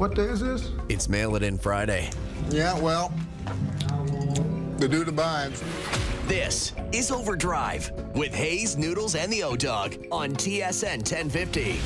What day is this? It's Mail It In Friday. Yeah, well, the dude abides. This is OverDrive with Hayes, Noodles, and the O-Dog on TSN 1050.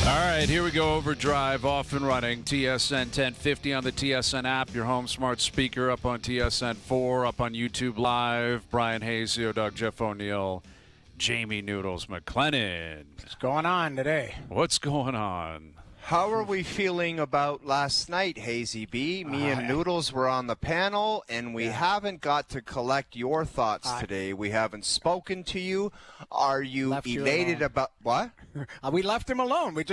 All right, here we go. OverDrive off and running. TSN 1050 on the TSN app, your home smart speaker, up on TSN 4, up on YouTube Live. Brian Hayes, Doug, Jeff O'Neill, Jamie Noodles McLennan. What's going on today? What's going on? How are we feeling about last night, Hazy B? Me and Noodles were on the panel, and we haven't got to collect your thoughts today. We haven't spoken to you. Are you elated about what? We left him alone.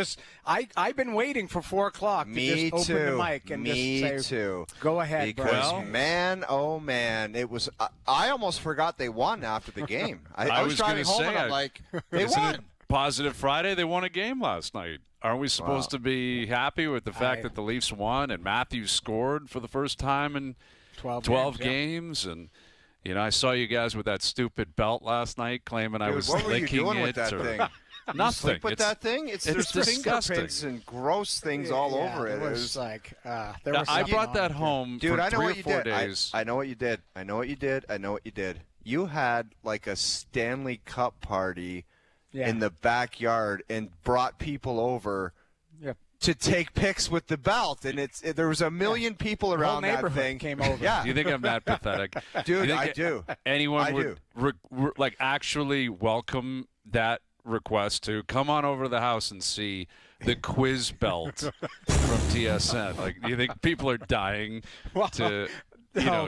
I've been waiting for 4 o'clock to just open the mic and just say, go ahead, because man, oh man, it was. I almost forgot they won after the game. I was driving home and I'm like, they won. Positive Friday, they won a game last night. Aren't we supposed to be happy with the fact that the Leafs won and Matthews scored for the first time in 12 games? And, you know, I saw you guys with that stupid belt last night claiming I was licking it. What were you doing with that thing? Nothing. Sleep with that thing? There's fingerprints and gross things all over it. It was like I brought that home for 3 or 4 days. I know what you did. I know what you did. I know what you did. You had like a Stanley Cup party in the backyard and brought people over to take pics with the belt, and there was a million people around that thing. Came over. Yeah. Do you think I'm that pathetic? Dude, I do. Anyone would like actually welcome that request to come on over to the house and see the quiz belt from TSN? Like, do you think people are dying to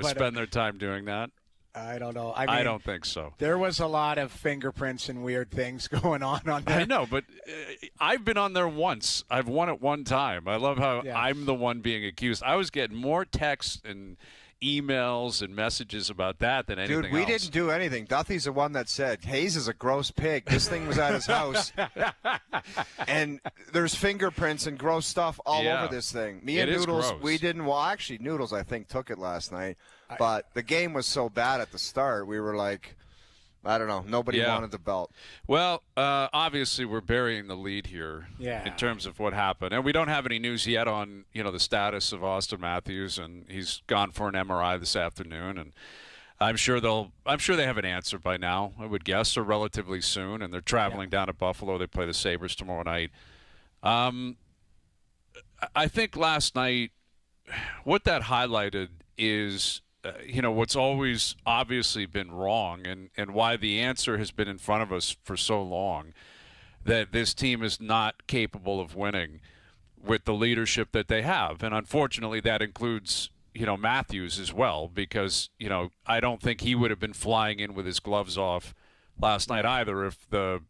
spend their time doing that? I don't know. I don't think so. There was a lot of fingerprints and weird things going on there. I know, but I've been on there once. I've won it one time. I love how I'm the one being accused. I was getting more texts and emails and messages about that than anything else. Dude, we didn't do anything. Duthie's the one that said, Hayes is a gross pig. This thing was at his house. And there's fingerprints and gross stuff all over this thing. Me and Noodles, we didn't. Well, actually, Noodles, I think, took it last night. But the game was so bad at the start, we were like, I don't know. Nobody wanted the belt. Well, obviously we're burying the lead here in terms of what happened. And we don't have any news yet on, the status of Austin Matthews, and he's gone for an MRI this afternoon, and I'm sure they have an answer by now, I would guess, or relatively soon, and they're traveling down to Buffalo. They play the Sabres tomorrow night. I think last night what that highlighted is what's always obviously been wrong and why the answer has been in front of us for so long, that this team is not capable of winning with the leadership that they have. And unfortunately, that includes, Matthews as well, because, I don't think he would have been flying in with his gloves off last night either if the,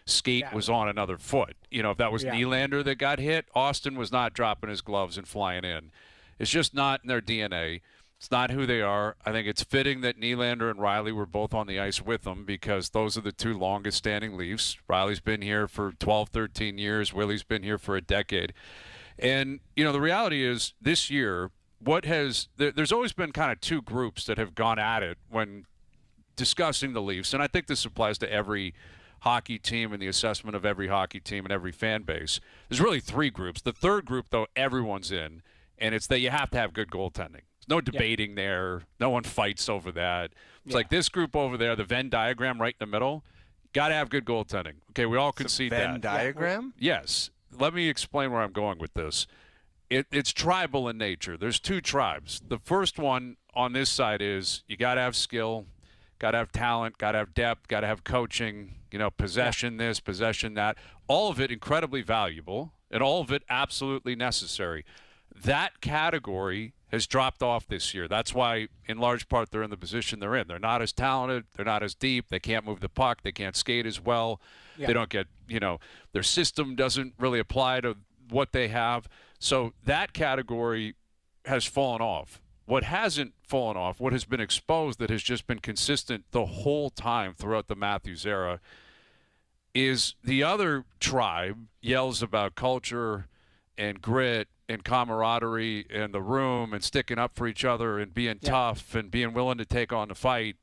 skate was on another foot. If that was Nylander that got hit, Austin was not dropping his gloves and flying in. It's just not in their DNA. It's not who they are. I think it's fitting that Nylander and Riley were both on the ice with them because those are the two longest-standing Leafs. Riley's been here for 12, 13 years. Willie's been here for a decade. And, the reality is this year, there's always been kind of two groups that have gone at it when discussing the Leafs. And I think this applies to every hockey team and the assessment of every hockey team and every fan base. There's really three groups. The third group, though, everyone's in, and it's that you have to have good goaltending. No debating there. No one fights over that. It's like this group over there, the Venn diagram right in the middle, got to have good goaltending. Okay, we all concede that. Venn diagram? Yes. Let me explain where I'm going with this. It's tribal in nature. There's two tribes. The first one on this side is you got to have skill, got to have talent, got to have depth, got to have coaching, possession this, possession that. All of it incredibly valuable, and all of it absolutely necessary. That category has dropped off this year. That's why, in large part, they're in the position they're in. They're not as talented. They're not as deep. They can't move the puck. They can't skate as well. They don't get, their system doesn't really apply to what they have. So that category has fallen off. What hasn't fallen off, what has been exposed that has just been consistent the whole time throughout the Matthews era, is the other tribe yells about culture and grit and camaraderie in the room and sticking up for each other and being tough and being willing to take on the fight.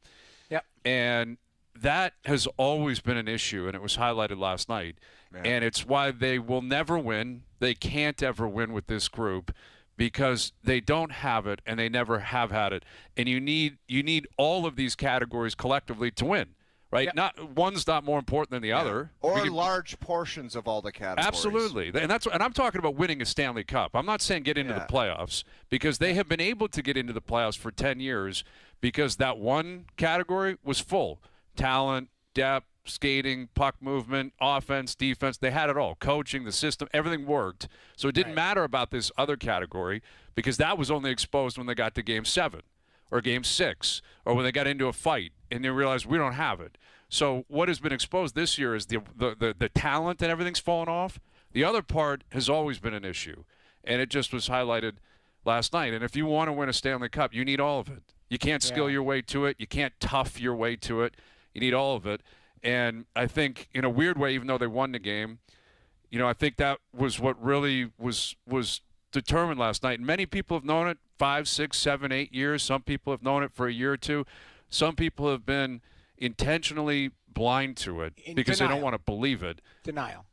Yep. And that has always been an issue, and it was highlighted last night. Man. And it's why they will never win. They can't ever win with this group because they don't have it and they never have had it. And you need all of these categories collectively to win. Right? Yep. One's not more important than the other. Or large portions of all the categories. Absolutely. And I'm talking about winning a Stanley Cup. I'm not saying get into the playoffs because they have been able to get into the playoffs for 10 years because that one category was full. Talent, depth, skating, puck movement, offense, defense. They had it all. Coaching, the system, everything worked. So it didn't matter about this other category because that was only exposed when they got to Game 7 or Game 6 or when they got into a fight and they realized we don't have it. So what has been exposed this year is the talent and everything's fallen off. The other part has always been an issue, and it just was highlighted last night. And if you want to win a Stanley Cup, you need all of it. You can't skill your way to it. You can't tough your way to it. You need all of it. And I think in a weird way, even though they won the game, I think that was what really was determined last night. And many people have known it 5, 6, 7, 8 years. Some people have known it for a year or two. Some people have been intentionally blind to it because they don't want to believe it. Denial,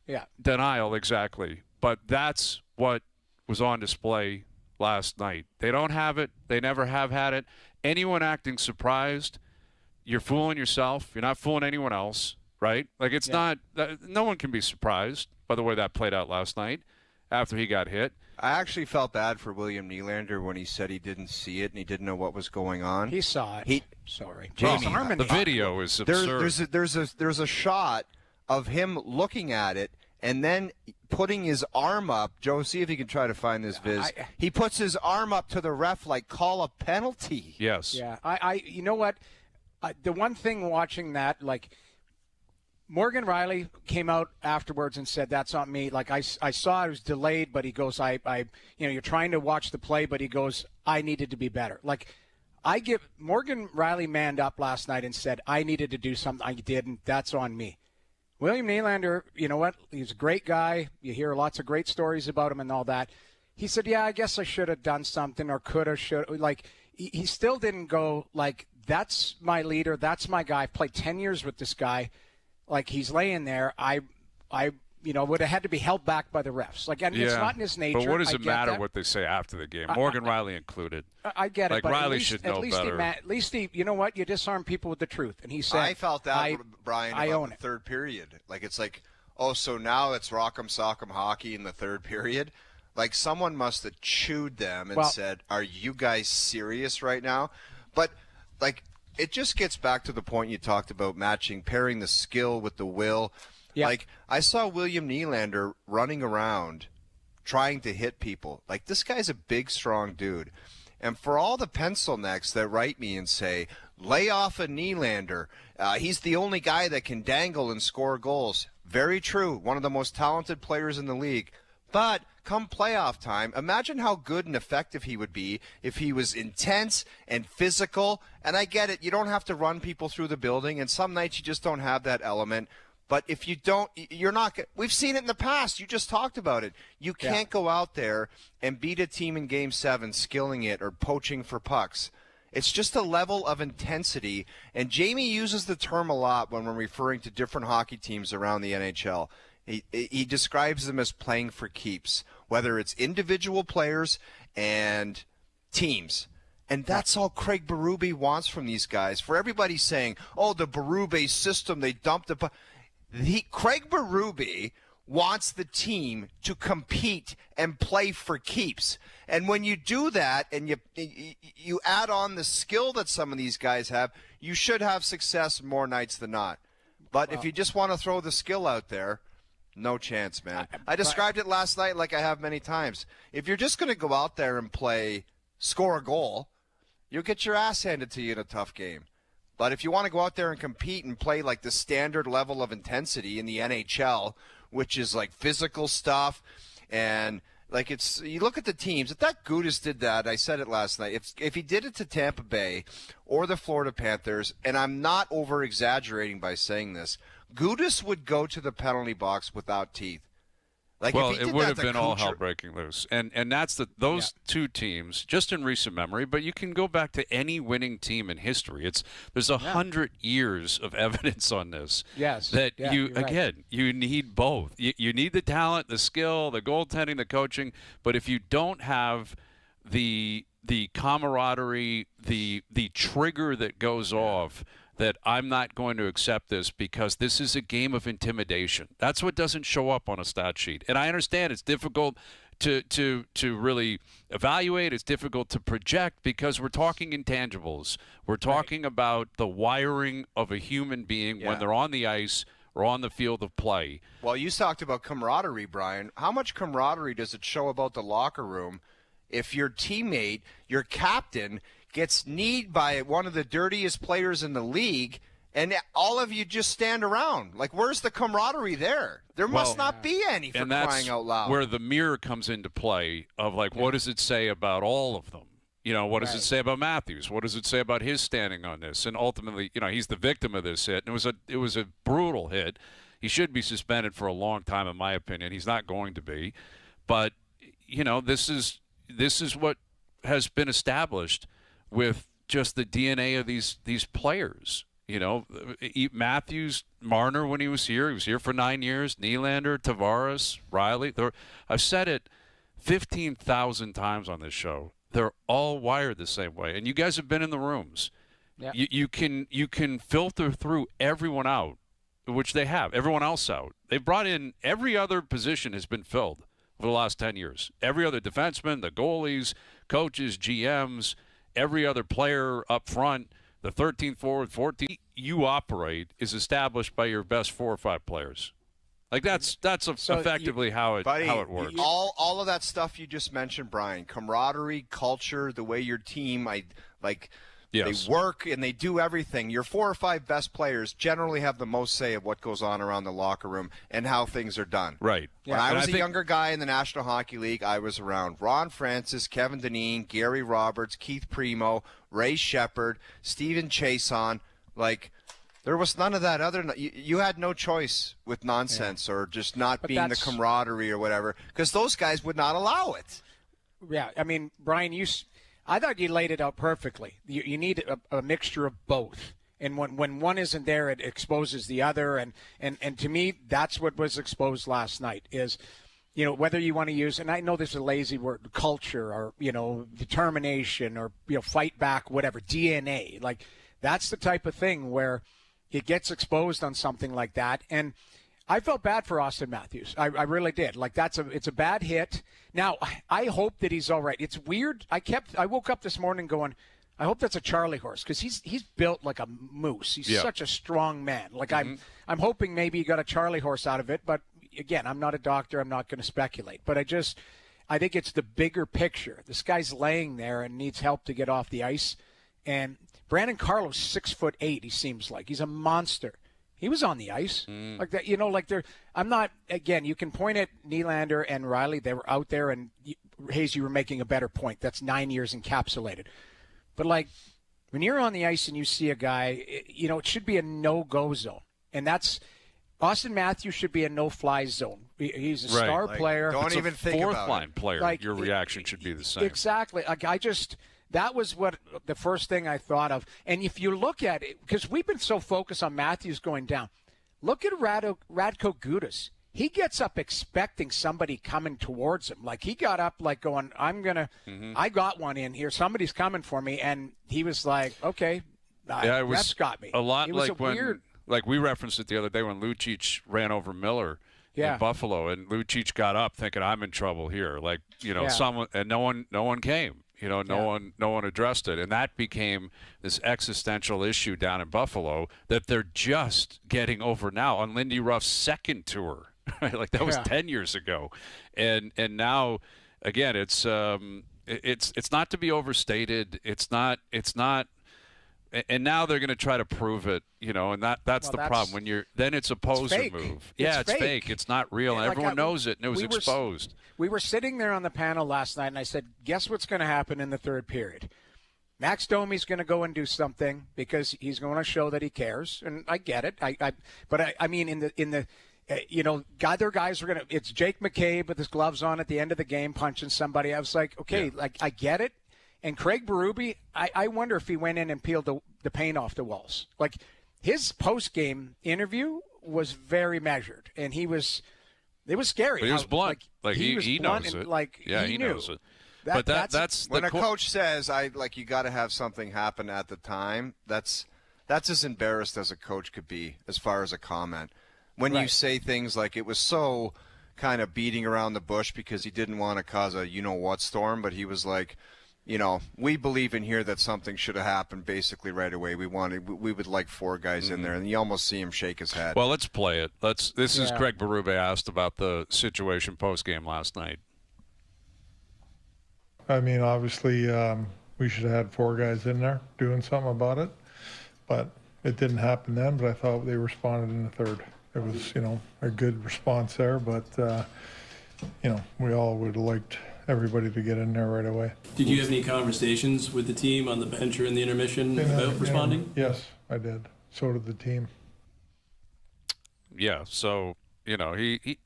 exactly. But that's what was on display last night. They don't have it. They never have had it. Anyone acting surprised, you're fooling yourself. You're not fooling anyone else, right? Like it's not – no one can be surprised by the way that played out last night after he got hit. I actually felt bad for William Nylander when he said he didn't see it and he didn't know what was going on. He saw it. Jamie, the video is absurd. There's a shot of him looking at it and then putting his arm up. Joe, see if you can try to find this viz. He puts his arm up to the ref like call a penalty. Yes. Yeah. You know what? The one thing watching that, like – Morgan Riley came out afterwards and said, that's not me. Like, I saw it was delayed, but he goes, you're trying to watch the play, but he goes, I needed to be better. Like, Morgan Riley manned up last night and said, I needed to do something. I didn't. That's on me. William Nylander, you know what? He's a great guy. You hear lots of great stories about him and all that. He said, yeah, I guess I should have done something or could have, should. Like, he still didn't go, like, that's my leader. That's my guy. I've played 10 years with this guy. Like he's laying there, I would have had to be held back by the refs. Like, and it's not in his nature. But what does it matter what they say after the game? Morgan Riley included. I get it. Like but Riley should know better. At least he, you know what? You disarm people with the truth. And he said, I felt that, Brian, I about own the it. third period. Like it's like, oh, so now it's rock'em sock'em hockey in the third period. Like someone must have chewed them and said, "Are you guys serious right now?" But like. It just gets back to the point you talked about pairing the skill with the will. Yep. Like, I saw William Nylander running around trying to hit people. Like, this guy's a big, strong dude. And for all the pencil necks that write me and say, lay off a Nylander, he's the only guy that can dangle and score goals. Very true. One of the most talented players in the league. But come playoff time, imagine how good and effective he would be if he was intense and physical. And I get it, you don't have to run people through the building, and some nights you just don't have that element. But if you don't, you're not – we've seen it in the past. You just talked about it. You can't go out there and beat a team in Game 7 skilling it or poaching for pucks. It's just a level of intensity. And Jamie uses the term a lot when we're referring to different hockey teams around the NHL. He describes them as playing for keeps, whether it's individual players and teams. And that's all Craig Barube wants from these guys. For everybody saying, oh, the Barube system, they dumped the Craig Barube wants the team to compete and play for keeps. And when you do that and you add on the skill that some of these guys have, you should have success more nights than not. But if you just want to throw the skill out there, no chance, man. I described it last night like I have many times. If you're just going to go out there and score a goal, you'll get your ass handed to you in a tough game. But if you want to go out there and compete and play like the standard level of intensity in the NHL, which is like physical stuff and like you look at the teams. If that Gudas did that, I said it last night, if he did it to Tampa Bay or the Florida Panthers, and I'm not over-exaggerating by saying this, Gudas would go to the penalty box without teeth. Like, well, if he it did would that have to been all hell Kuchar- breaking loose, and that's those two teams just in recent memory. But you can go back to any winning team in history. There's 100 years of evidence on this. Yes, that you're right. you need both. You need the talent, the skill, the goaltending, the coaching. But if you don't have the camaraderie, the trigger that goes off, that I'm not going to accept this because this is a game of intimidation. That's what doesn't show up on a stat sheet. And I understand it's difficult to really evaluate. It's difficult to project because we're talking intangibles. We're talking about the wiring of a human being when they're on the ice or on the field of play. Well, you talked about camaraderie, Brian. How much camaraderie does it show about the locker room if your teammate, your captain, gets kneed by one of the dirtiest players in the league, and all of you just stand around? Like, where's the camaraderie there? There must not be any, for crying out loud. Where the mirror comes into play of, like, what does it say about all of them? You know, what does it say about Matthews? What does it say about his standing on this? And ultimately, you know, he's the victim of this hit. And it was a brutal hit. He should be suspended for a long time, in my opinion. He's not going to be. But, you know, this is what has been established with just the DNA of these players. You know, Matthews, Marner when he was here for 9 years, Nylander, Tavares, Riley. I've said it 15,000 times on this show. They're all wired the same way. And you guys have been in the rooms. Yeah. You can filter through everyone out, which they have, everyone else out. They've brought in every other position has been filled over the last 10 years. Every other defenseman, the goalies, coaches, GMs, every other player up front, the 13th forward, 14th you operate is established by your best 4 or 5 players. Like that's effectively how it works. All of that stuff you just mentioned, Brian, camaraderie, culture, the way your team they work and they do everything. Your 4 or 5 best players generally have the most say of what goes on around the locker room and how things are done. Right. When I was a younger guy in the National Hockey League, I was around Ron Francis, Kevin Dineen, Gary Roberts, Keith Primo, Ray Shepard, Stephen Chason. Like, there was none of that other. You had no choice with nonsense or just not being the camaraderie or whatever, because those guys would not allow it. Yeah, I mean, Brian, I thought you laid it out perfectly. You need a mixture of both. And when one isn't there, it exposes the other. And to me, that's what was exposed last night is, you know, whether you want to use, and I know this is a lazy word, culture or, you know, determination or, you know, fight back, whatever, DNA. Like, that's the type of thing where it gets exposed on something like that. And I felt bad for Austin Matthews. I really did. Like, it's a bad hit. Now, I hope that he's all right. It's weird. I woke up this morning going, I hope that's a Charlie horse, because he's built like a moose. He's such a strong man. Like, I'm hoping maybe he got a Charlie horse out of it. But again, I'm not a doctor. I'm not going to speculate. But I think it's the bigger picture. This guy's laying there and needs help to get off the ice. And Brandon Carlo's 6'8". He seems like he's a monster. He was on the ice like that, you know. Like I'm not. Again, you can point at Nylander and Riley. They were out there, and Hayes, you were making a better point. That's 9 years encapsulated. But like when you're on the ice and you see a guy, you know, it should be a no-go zone, and that's Austin Matthews should be a no-fly zone. He's a star player. Don't even think about it. Fourth-line player. Like, your reaction should be the same. Exactly. Like that was what the first thing I thought of. And if you look at it, because we've been so focused on Matthews going down, look at Radko Gudas. He gets up expecting somebody coming towards him. Like, he got up like going, I got one in here. Somebody's coming for me. And he was like, okay, that's got me. A lot it was like when, like we referenced it the other day when Lucic ran over Miller in Buffalo, and Lucic got up thinking, I'm in trouble here. Like, you know, someone, and no one came. You know, no one addressed it, and that became this existential issue down in Buffalo that they're just getting over now on Lindy Ruff's second tour. Right? Like, that was 10 years ago, and now again, it's not to be overstated. It's not. And now they're going to try to prove it, you know, and that's the problem. When then it's a poser move. It's fake. It's not real, and everyone knows it, and it was exposed. We were sitting there on the panel last night, and I said, guess what's going to happen in the third period? Max Domi's going to go and do something because he's going to show that he cares, and I get it. But I mean, in the other guys were going to – it's Jake McCabe with his gloves on at the end of the game punching somebody. I was like, okay, I get it. And Craig Barube, I wonder if he went in and peeled the paint off the walls. Like, his post-game interview was very measured, and it was scary. But he was blunt. He knows and, it. He knows it. But that's when a coach says, you got to have something happen at the time, that's as embarrassed as a coach could be as far as a comment. When you say things like it was so kind of beating around the bush because he didn't want to cause a you-know-what storm, but he was like, we believe in here that something should have happened basically right away. We would like 4 guys in there, and you almost see him shake his head. Well, let's play it. This is Craig Barube asked about the situation post-game last night. I mean, obviously, we should have had 4 guys in there doing something about it, but it didn't happen then, but I thought they responded in the third. It was, a good response there, but, we all would have liked everybody to get in there right away. Did you have any conversations with the team on the bench or in the intermission about responding? Yes, I did. So did the team. Yeah, so, he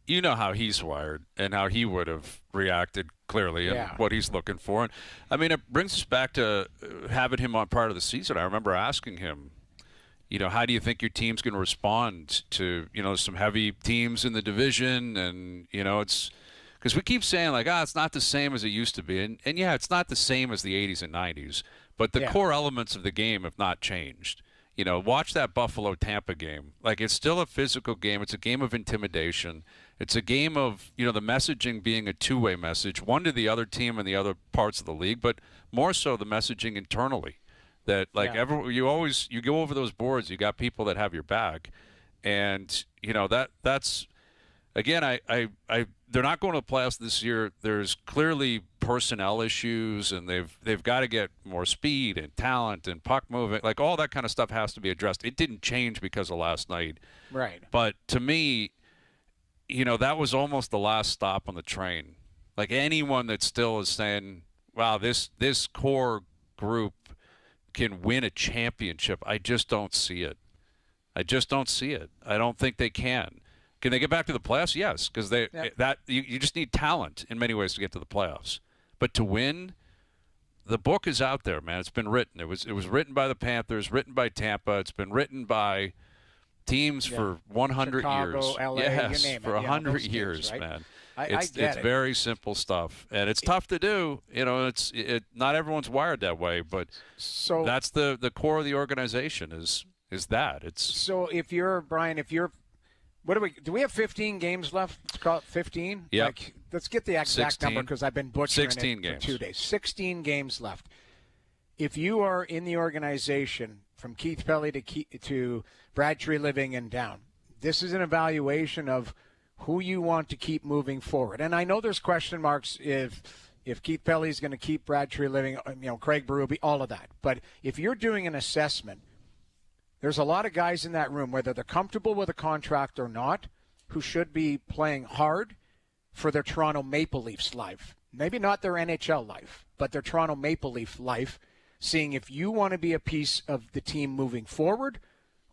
you know how he's wired and how he would have reacted clearly and what he's looking for. And, I mean, it brings us back to having him on part of the season. I remember asking him, how do you think your team's going to respond to, some heavy teams in the division? And, it's because we keep saying, it's not the same as it used to be. And it's not the same as the 80s and 90s. But the core elements of the game have not changed. Watch that Buffalo-Tampa game. It's still a physical game. It's a game of intimidation. It's a game of, the messaging being a two-way message, one to the other team and the other parts of the league, but more so the messaging internally. That you go over those boards, you got people that have your back, and that's again, they're not going to the playoffs this year. There's clearly personnel issues, and they've got to get more speed and talent and puck moving. All that kind of stuff has to be addressed. It didn't change because of last night, right? But to me, that was almost the last stop on the train. Anyone that still is saying, "Wow, this core group can win a championship," I just don't see it. I don't think they can. Can they get back to the playoffs? Yes, because you just need talent in many ways to get to the playoffs. But to win, the book is out there, man. It's been written. It was written by the Panthers, written by Tampa. It's been written by teams for 100 Chicago, years. LA, yes, you name it. for 100 years, right? man. It's very simple stuff, and it's tough to do. Not everyone's wired that way, but that's the core of the organization is that. It's so if you're Brian, what do we have 15 games left? Let's call it 15. Yeah. Let's get the exact number because I've been butchering 16 it games. for 2 days. 16 games left. If you are in the organization from Keith Pelly to Brad Treliving and down, this is an evaluation of who you want to keep moving forward. And I know there's question marks if Keith Pelly's going to keep Brad Treliving, Craig Berube, all of that. But if you're doing an assessment, there's a lot of guys in that room, whether they're comfortable with a contract or not, who should be playing hard for their Toronto Maple Leafs life. Maybe not their NHL life, but their Toronto Maple Leaf life, seeing if you want to be a piece of the team moving forward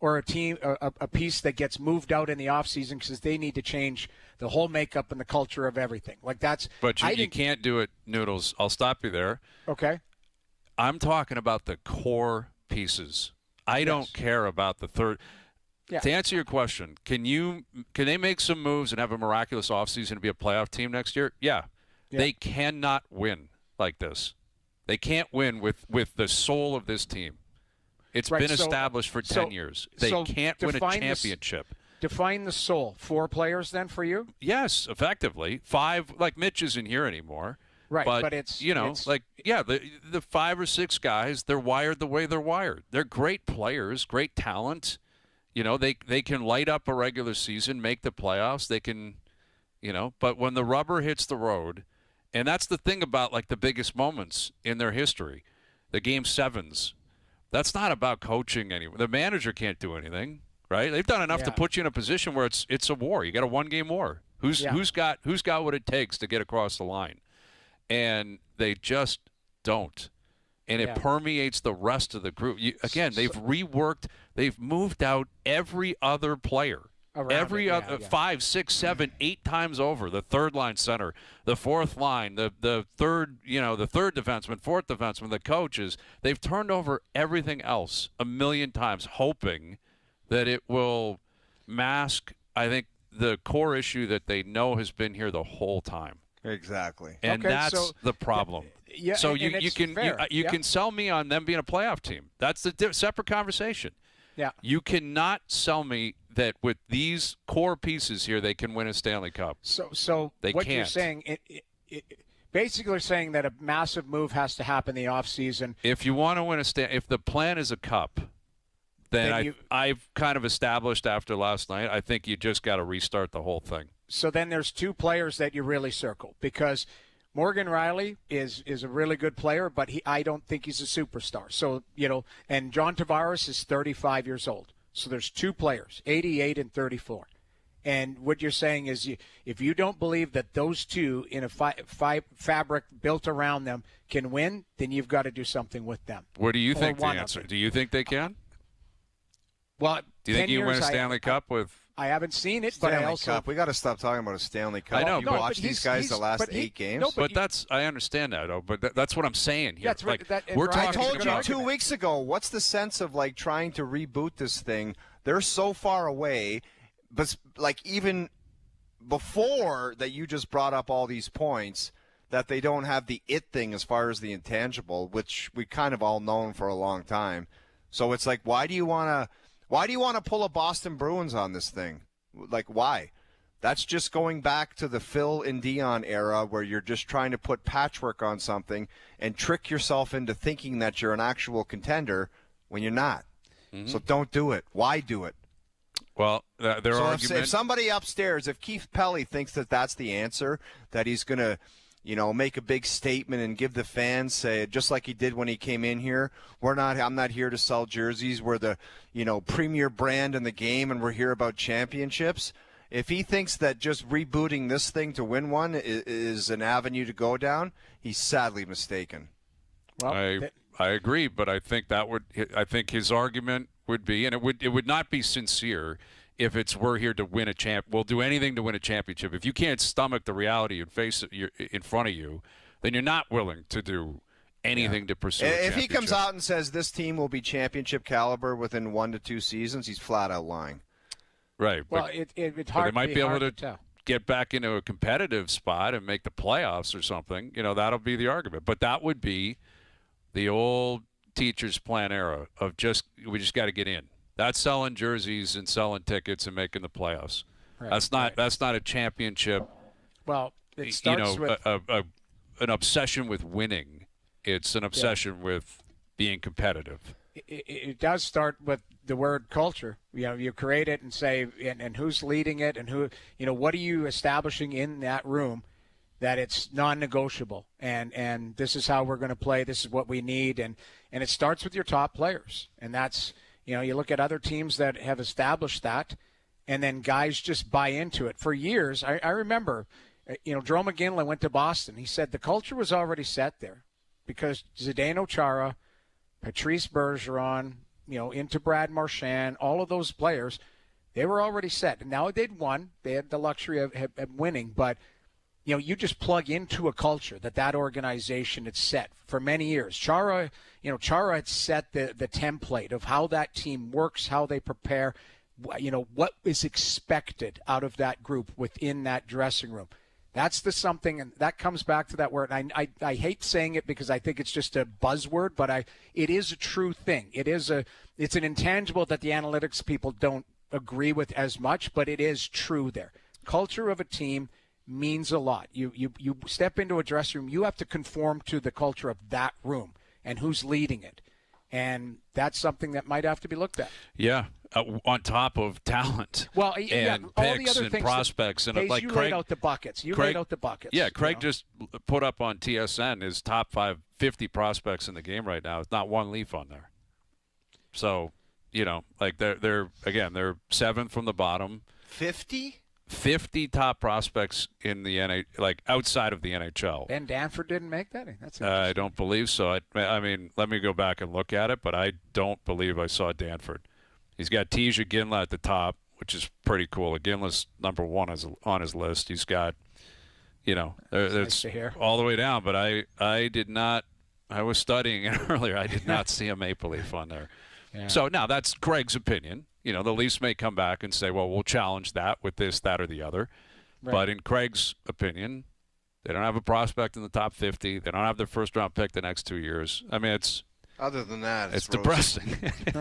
or a piece that gets moved out in the offseason because they need to change the whole makeup and the culture of everything. But you can't do it, Noodles. I'll stop you there. Okay. I'm talking about the core pieces. I don't care about the third. Yeah. To answer your question, can they make some moves and have a miraculous offseason and be a playoff team next year? Yeah. They cannot win like this. They can't win with the soul of this team. It's been established for 10 years. They can't win a championship. Define the soul. 4 players then for you? Yes, effectively. 5, like Mitch isn't here anymore. Right, but it's the 5 or 6 guys, they're wired the way they're wired. They're great players, great talent. They can light up a regular season, make the playoffs. They can, but when the rubber hits the road, and that's the thing about the biggest moments in their history, the Game 7s. That's not about coaching anymore. The manager can't do anything, right? They've done enough to put you in a position where it's a war. You got a 1-game war. Who's got what it takes to get across the line? And they just don't. And it permeates the rest of the group. They've reworked, they've moved out every other player Other 5, 6, 7, 8 times over. The third line center, the fourth line, the third, the third defenseman, fourth defenseman, the coaches. They've turned over everything else a million times, hoping that it will mask, I think, the core issue that they know has been here the whole time. Exactly. And that's the problem. Yeah, so and you can sell me on them being a playoff team. That's the separate conversation. Yeah. You cannot sell me that with these core pieces here, they can win a Stanley Cup. So they what can't. You're saying, basically saying that a massive move has to happen in the offseason. If you want to win if the plan is a cup, then I've kind of established after last night, I think you just got to restart the whole thing. So then there's 2 players that you really circle, because Morgan Rielly is a really good player, but I don't think he's a superstar. So, and John Tavares is 35 years old. So there's 2 players, 88 and 34. And what you're saying is if you don't believe that those 2 in a fabric built around them can win, then you've got to do something with them. What do you think the answer? Do you think they can? Well, do you think you can win a Stanley Cup with? I haven't seen it, but I also Cup. We got to stop talking about a Stanley Cup. I know. You watch these guys the last 8 games. No, but I understand that, though. But that's what I'm saying here. That's right. We're talking. I told you 2 weeks ago. What's the sense of trying to reboot this thing? They're so far away, but even before that, you just brought up all these points that they don't have the it thing as far as the intangible, which we kind of all known for a long time. So it's why do you want to pull a Boston Bruins on this thing? Why? That's just going back to the Phil and Dion era where you're just trying to put patchwork on something and trick yourself into thinking that you're an actual contender when you're not. Mm-hmm. So don't do it. Why do it? Well, if somebody upstairs, if Keith Pelly thinks that that's the answer, that he's going to make a big statement and give the fans, say, just like he did when he came in here, I'm not here to sell jerseys. We're the, premier brand in the game, and we're here about championships. If he thinks that just rebooting this thing to win one is an avenue to go down, he's sadly mistaken. Well, I agree, but I think his argument would be, and it would not be sincere if we're here to win a champ. We'll do anything to win a championship. If you can't stomach the reality and face it in front of you, then you're not willing to do anything to pursue a championship. If he comes out and says this team will be championship caliber within 1 to 2 seasons, he's flat out lying. Right. Well, it's hard. They might be able to tell. Get back into a competitive spot and make the playoffs or something. That'll be the argument. But that would be the old teacher's plan era of we just got to get in. That's selling jerseys and selling tickets and making the playoffs. Right, that's not a championship. Well, it starts with an obsession with winning. It's an obsession with being competitive. It does start with the word culture. You create it and say, and who's leading it, and what are you establishing in that room that it's non-negotiable, and this is how we're going to play. This is what we need, and it starts with your top players, and that's. You look at other teams that have established that, and then guys just buy into it. For years, I remember, Joe McGinley went to Boston. He said the culture was already set there because Zdeno Chara, Patrice Bergeron, into Brad Marchand, all of those players, they were already set. And now they'd won. They had the luxury of winning. But, you just plug into a culture that organization had set for many years. Chara had set the template of how that team works, how they prepare, what is expected out of that group within that dressing room. That's the something, and that comes back to that word. I hate saying it because I think it's just a buzzword, but it is a true thing. It's an intangible that the analytics people don't agree with as much, but it is true there. Culture of a team means a lot. You step into a dressing room, you have to conform to the culture of that room and who's leading it. And that's something that might have to be looked at. Yeah, on top of talent. Well, and all picks the other and things prospects. And you laid out the buckets. Laid out the buckets. Yeah, Craig just put up on TSN his top 50 prospects in the game right now. It's not one Leaf on there. So, they're 7th from the bottom. 50 top prospects in the outside of the NHL. Ben Danford didn't make that? That's I don't believe so. I mean, let me go back and look at it, but I don't believe I saw Danford. He's got Tisha Ginla at the top which is pretty cool. Again, number one is on his list. He's got, it's nice all the way down. But I did not. I was studying it earlier. I did not see a Maple Leaf on there. Yeah. So now that's Greg's opinion. The Leafs may come back and say, well, we'll challenge that with this, that, or the other. Right. But in Craig's opinion, they don't have a prospect in the top 50. They don't have their first-round pick the next 2 years. I mean, other than that, it's depressing.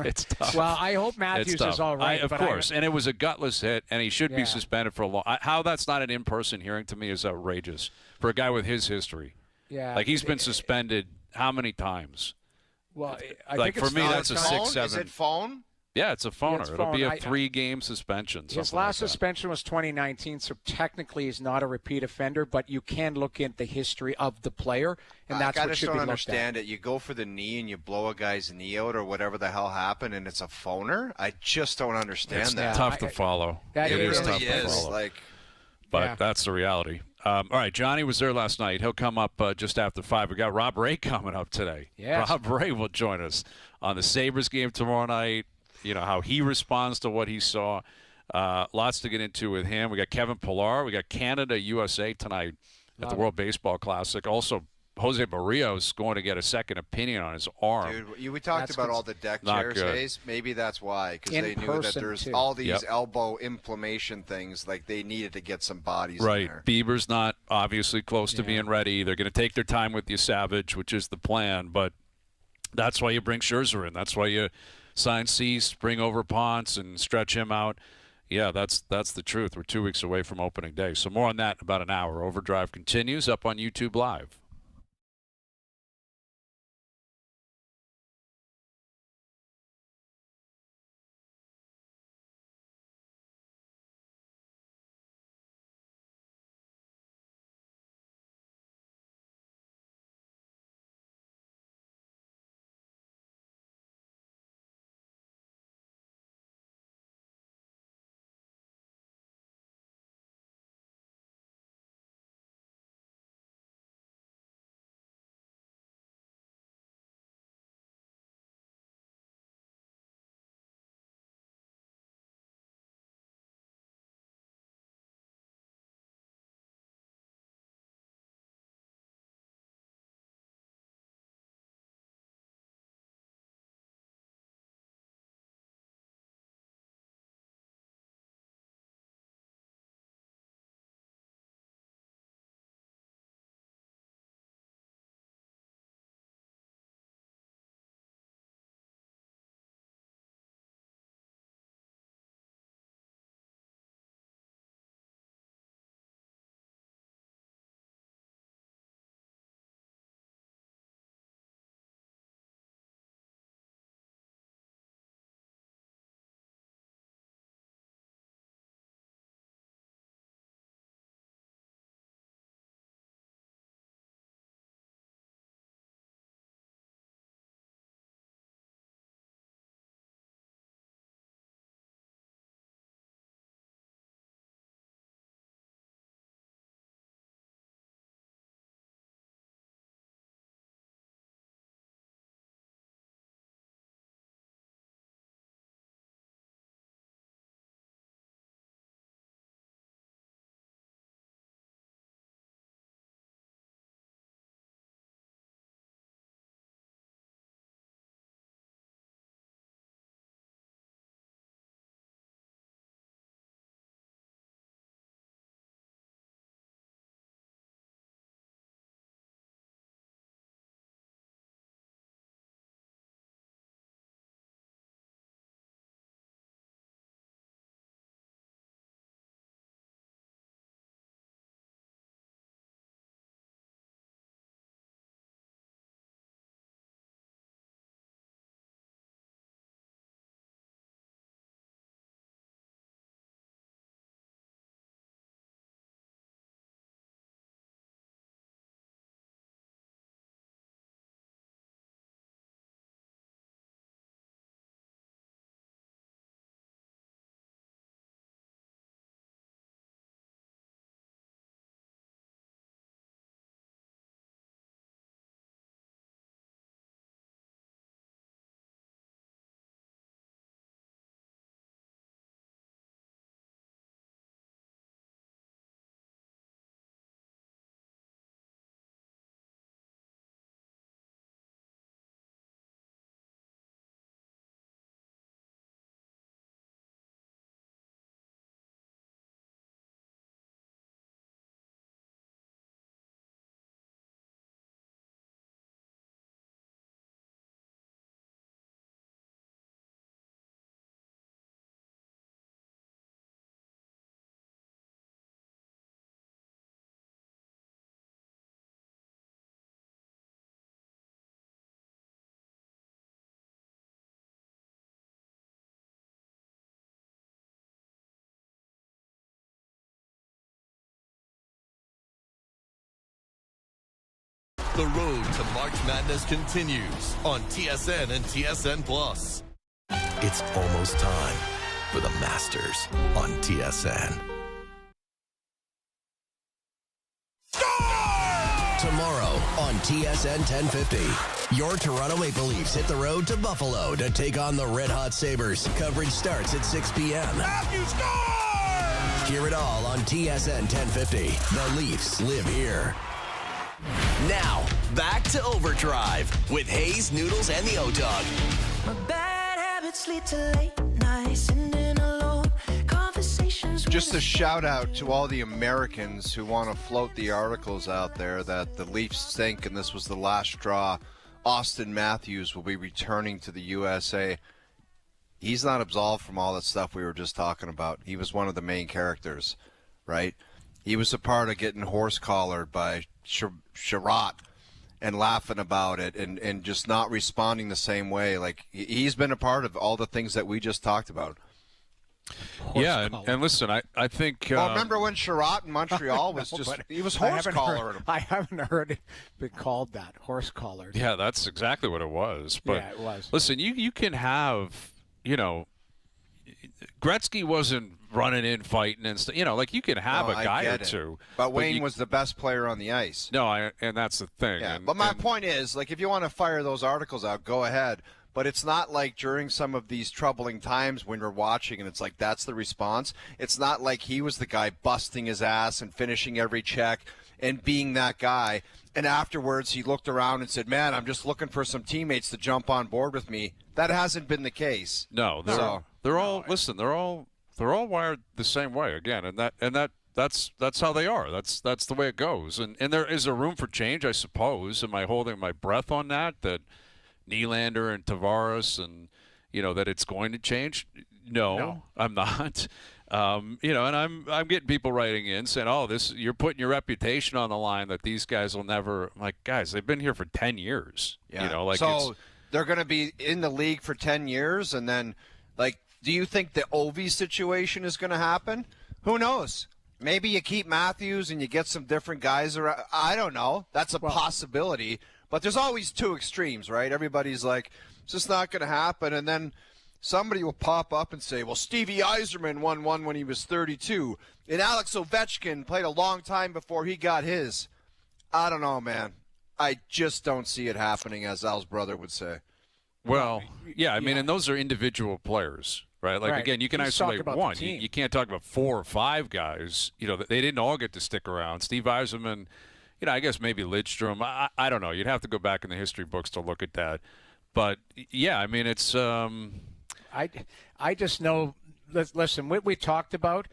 It's tough. Well, I hope Matthews is all right. Of course. And it was a gutless hit, and he should be Yeah. suspended for a long. How that's not an in-person hearing to me is outrageous for a guy with his history. Yeah. Like he's been suspended how many times? Well, I Like, think for me, that's a phone? 6-7. Is it phone? Yeah, it's a phoner. it's It'll be a phone. 3-game suspension. his something last like that. suspension was 2019, so technically he's not a repeat offender, but you can look at the history of the player, and that's I what just should don't be understand it. You go for the knee and you blow a guy's knee out or whatever the hell happened, and it's a phoner? I just don't understand It's that. tough to follow. That It is really tough to is. follow. Like, But Yeah. that's the reality. All right, Johnny was there last night. He'll come up just after 5. We got Rob Ray coming up today. Yes. Rob Ray will join us on the Sabres game tomorrow night. How he responds to what he saw. Lots to get into with him. We got Kevin Pillar. We got Canada, USA tonight at the World Baseball Classic. Also, Jose Barrios going to get a second opinion on his arm. dude, we talked That's about good. all the deck Not chairs, good. Hayes. Maybe that's why, because In they knew that person, there's too. all these Yep. elbow inflammation things. Like, they needed to get some bodies in Right. there. Bieber's not obviously close to being ready. They're going to take their time with you, Savage, which is the plan. But that's why you bring Scherzer in. That's why you sign Cease, bring over Ponce, and stretch him out. Yeah, that's the truth. We're 2 weeks away from opening day. So more on that in about an hour. Overdrive continues up on YouTube Live. The road to March Madness continues on TSN and TSN Plus. It's almost time for the Masters on TSN. Tomorrow on TSN 1050, your Toronto Maple Leafs hit the road to Buffalo to take on the Red Hot Sabres. Coverage starts at 6 p.m. Matthew scores! Hear it all on TSN 1050. The Leafs live here. Now, back to Overdrive with Hayes, Noodles, and the O-Dog. My bad habits lead to late nights, sitting alone, conversations. Just a shout out to all the Americans who want to float the articles out there that the Leafs stink and this was the last straw. Austin Matthews will be returning to the USA. He's not absolved from all that stuff we were just talking about. He was one of the main characters, right? He was a part of getting horse-collared by Sherratt and laughing about it and just not responding the same way. Like, he's been a part of all the things that we just talked about. Yeah, and listen, I think... well, remember when Sherratt in Montreal was just... he was horse-collared him. I haven't heard it be called that, horse-collared. Yeah, that's exactly what it was. But yeah, it was. Listen, you can have, Gretzky wasn't running in, fighting and stuff. Like you can have a guy or two. But Wayne was the best player on the ice. No, and that's the thing. Yeah, but my point is, like, if you want to fire those articles out, go ahead. But it's not like during some of these troubling times when we're watching and it's like that's the response. It's not like he was the guy busting his ass and finishing every check and being that guy. And afterwards he looked around and said, man, I'm just looking for some teammates to jump on board with me. That hasn't been the case. No, they're all wired the same way again, and that's how they are. That's the way it goes. And there is a room for change, I suppose. Am I holding my breath on that Nylander and Tavares and that it's going to change? No. I'm not. And I'm getting people writing in saying, "Oh, you're putting your reputation on the line that these guys will never." I'm like, guys, they've been here for 10 years. Yeah. So they're going to be in the league for 10 years, and then, like, do you think the Ovi situation is going to happen? Who knows? Maybe you keep Matthews and you get some different guys around. I don't know. That's a possibility. But there's always two extremes, right? Everybody's like, it's just not going to happen. And then somebody will pop up and say, well, Stevie Yzerman won one when he was 32. And Alex Ovechkin played a long time before he got his. I don't know, man. I just don't see it happening, as Al's brother would say. Well, yeah, I mean, and those are individual players, right? Like, again, you can isolate one. You can't talk about 4 or 5 guys. They didn't all get to stick around. Steve Yzerman, I guess maybe Lidstrom. I don't know. You'd have to go back in the history books to look at that. But, yeah, I mean, it's I just know, listen, what we talked about,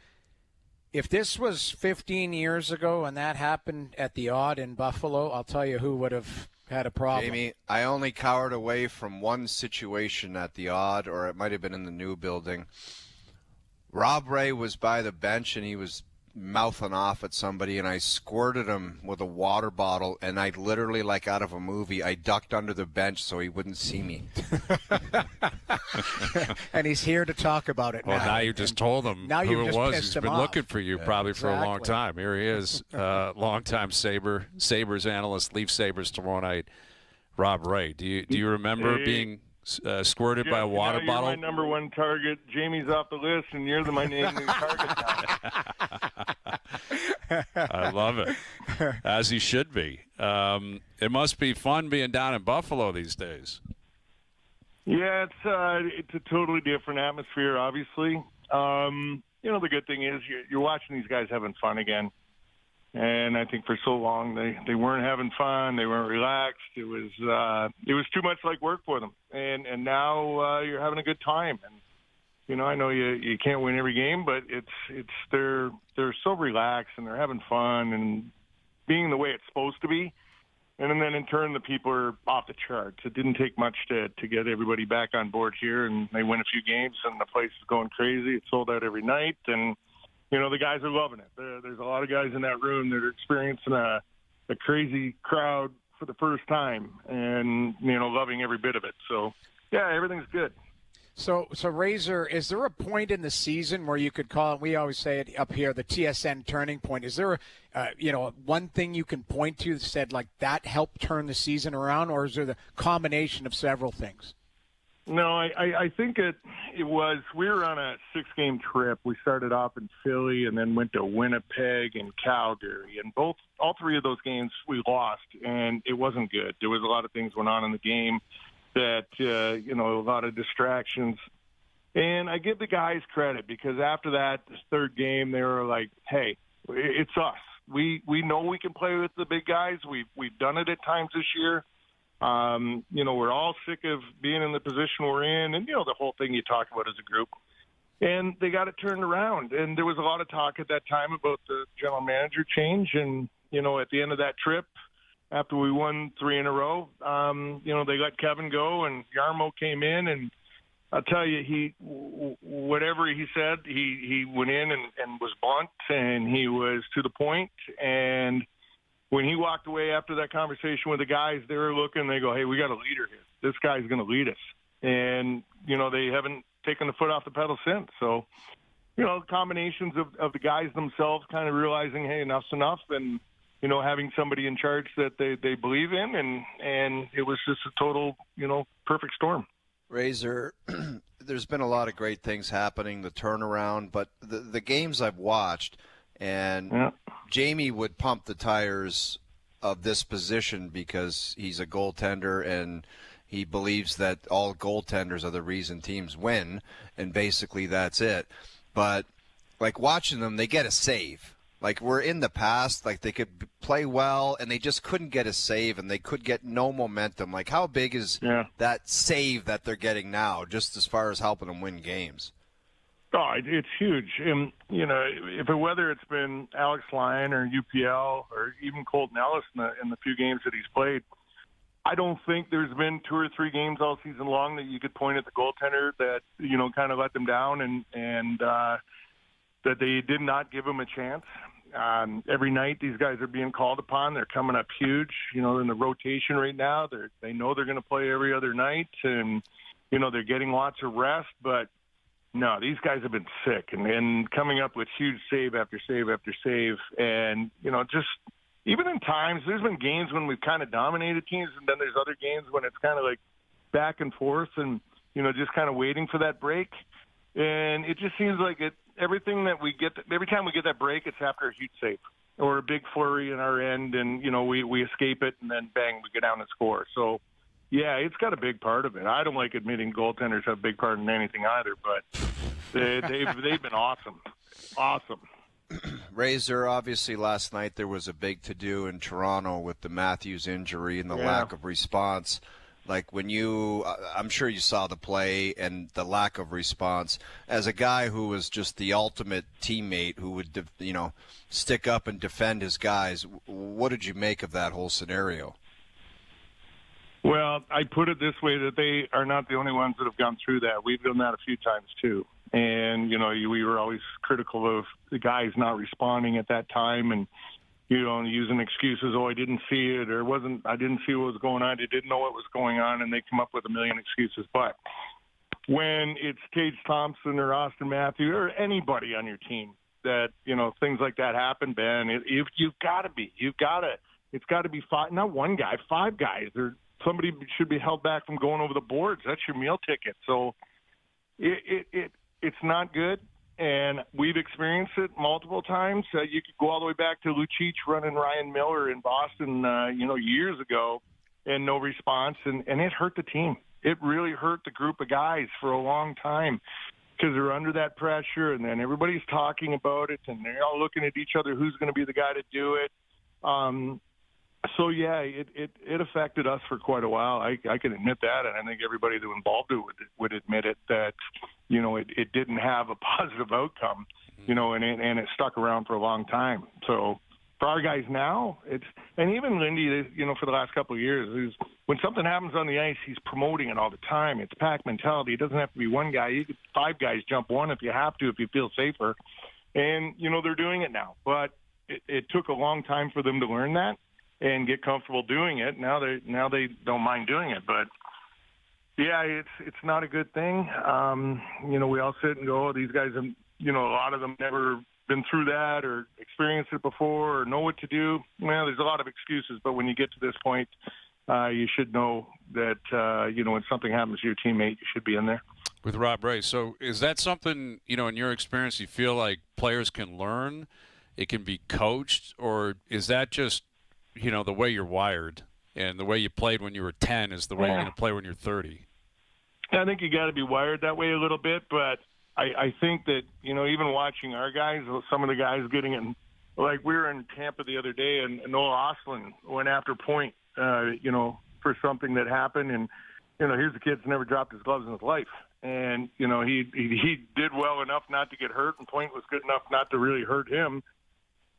if this was 15 years ago and that happened at the Odd in Buffalo, I'll tell you who would have had a problem. Jamie, I only cowered away from one situation at the Odd, or it might have been in the new building. Rob Ray was by the bench and he was mouthing off at somebody, and I squirted him with a water bottle, and I literally, like out of a movie, I ducked under the bench so he wouldn't see me. And he's here to talk about it now. Well, now you just told him who it was. He's been looking for you probably for a long time. Here he is, long-time Sabres analyst, Leaf Sabres tomorrow night, Rob Ray. Do you remember being squirted by a water bottle? You're my number one target. Jamie's off the list, and you're my new target now. I love it, as he should be. It must be fun being down in Buffalo these days. Yeah, it's a totally different atmosphere, obviously. The good thing is you're watching these guys having fun again. And I think for so long they weren't having fun, they weren't relaxed. It was too much like work for them. And now you're having a good time. And I know you can't win every game, but they're so relaxed and they're having fun and being the way it's supposed to be. And then in turn the people are off the charts. It didn't take much to get everybody back on board here, and they win a few games and the place is going crazy. It's sold out every night, and the guys are loving it. There's a lot of guys in that room that are experiencing a crazy crowd for the first time and, loving every bit of it. So, yeah, everything's good. So Razor, is there a point in the season where you could call it, we always say it up here, the TSN turning point? Is there, one thing you can point to that said, like, that helped turn the season around, or is there the combination of several things? No, I think it was, we were on a 6-game trip. We started off in Philly and then went to Winnipeg and Calgary. And all three of those games we lost, and it wasn't good. There was a lot of things went on in the game that, a lot of distractions. And I give the guys credit because after that, this third game, they were like, hey, it's us. We know we can play with the big guys. We've done it at times this year. We're all sick of being in the position we're in, and, the whole thing you talk about as a group. And they got it turned around. And there was a lot of talk at that time about the general manager change. And, at the end of that trip, after we won 3 in a row, they let Kevin go, and Jarmo came in. And I'll tell you, whatever he said, he went in and was blunt, and he was to the point. And when he walked away after that conversation with the guys, they were looking, they go, hey, we got a leader here. This guy's going to lead us. And, they haven't taken the foot off the pedal since. So, combinations of the guys themselves kind of realizing, hey, enough's enough, and, having somebody in charge that they believe in, and it was just a total, perfect storm. Razor, there's been a lot of great things happening, the turnaround, but the games I've watched, and Jamie would pump the tires of this position because he's a goaltender and he believes that all goaltenders are the reason teams win, and basically that's it. But, like, watching them, they get a save. Like, we're in the past, like, they could play well and they just couldn't get a save and they could get no momentum. Like, how big is that save that they're getting now, just as far as helping them win games? Oh, it's huge. And, whether it's been Alex Lyon or UPL or even Colton Ellis in the few games that he's played, I don't think there's been 2 or 3 games all season long that you could point at the goaltender that, kind of let them down and that they did not give him a chance. Every night these guys are being called upon. They're coming up huge. In the rotation right now, they know they're going to play every other night, and, they're getting lots of rest. But, no, these guys have been sick and coming up with huge save after save after save. And, just even in times, there's been games when we've kind of dominated teams, and then there's other games when it's kind of like back and forth and, just kind of waiting for that break. And it just seems like everything that we get, every time we get that break, it's after a huge save or a big flurry in our end, and, we escape it, and then, bang, we get down and score. So, yeah, it's got a big part of it. I don't like admitting goaltenders have a big part in anything either, but they've been awesome. Awesome. Razor, obviously last night there was a big to-do in Toronto with the Matthews injury and the lack of response. Like, when I'm sure you saw the play and the lack of response. As a guy who was just the ultimate teammate who would, stick up and defend his guys, what did you make of that whole scenario? Well, I put it this way, that they are not the only ones that have gone through that. We've done that a few times too. And, we were always critical of the guys not responding at that time and, using excuses, I didn't see it, or I didn't see what was going on, I didn't know what was going on, and they come up with a million excuses. But when it's Tage Thompson or Austin Matthews or anybody on your team that, things like that happen, Ben, you've got to be. It's got to be 5, not one guy, 5 guys. Or somebody should be held back from going over the boards. That's your meal ticket. So it's not good. And we've experienced it multiple times. You could go all the way back to Lucic running Ryan Miller in Boston, years ago, and no response. And it hurt the team. It really hurt the group of guys for a long time because they're under that pressure, and then everybody's talking about it, and they're all looking at each other, who's going to be the guy to do it. So, yeah, it affected us for quite a while. I can admit that, and I think everybody that was involved would admit it, that, it didn't have a positive outcome, and it stuck around for a long time. So for our guys now, and even Lindy, for the last couple of years, when something happens on the ice, he's promoting it all the time. It's pack mentality. It doesn't have to be one guy. You could 5 guys jump one if you have to, if you feel safer. And, they're doing it now. But it took a long time for them to learn that and get comfortable doing it. Now they don't mind doing it, but Yeah, it's not a good thing. We all sit and go, these guys have, a lot of them never been through that or experienced it before or know what to do. Well, there's a lot of excuses, but when you get to this point, you should know that, when something happens to your teammate, you should be in there. With Rob Ray. So is that something, in your experience, you feel like players can learn, it can be coached, or is that just, the way you're wired and the way you played when you were 10 is the way you're going to play when you're 30? I think you got to be wired that way a little bit, but I think that, even watching our guys, some of the guys getting in, like we were in Tampa the other day and Noah Ostlund went after point, for something that happened. And, here's a kid that's never dropped his gloves in his life. And, he did well enough not to get hurt, and Point was good enough not to really hurt him.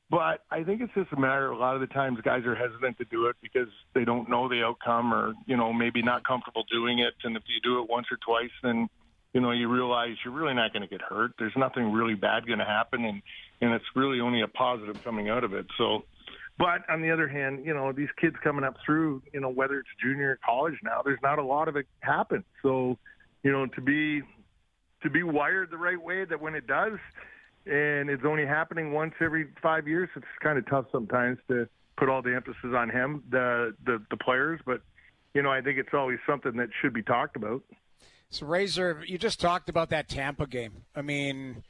But I think it's just a matter, a lot of the times guys are hesitant to do it because they don't know the outcome or, maybe not comfortable doing it. And if you do it once or twice, then, you realize you're really not going to get hurt. There's nothing really bad going to happen, and it's really only a positive coming out of it. So, but on the other hand, these kids coming up through, whether it's junior or college now, there's not a lot of it happen. So, to be wired the right way, that when it does, and it's only happening once every 5 years, it's kind of tough sometimes to put all the emphasis on him, the players. But, I think it's always something that should be talked about. So, Razor, you just talked about that Tampa game. I mean,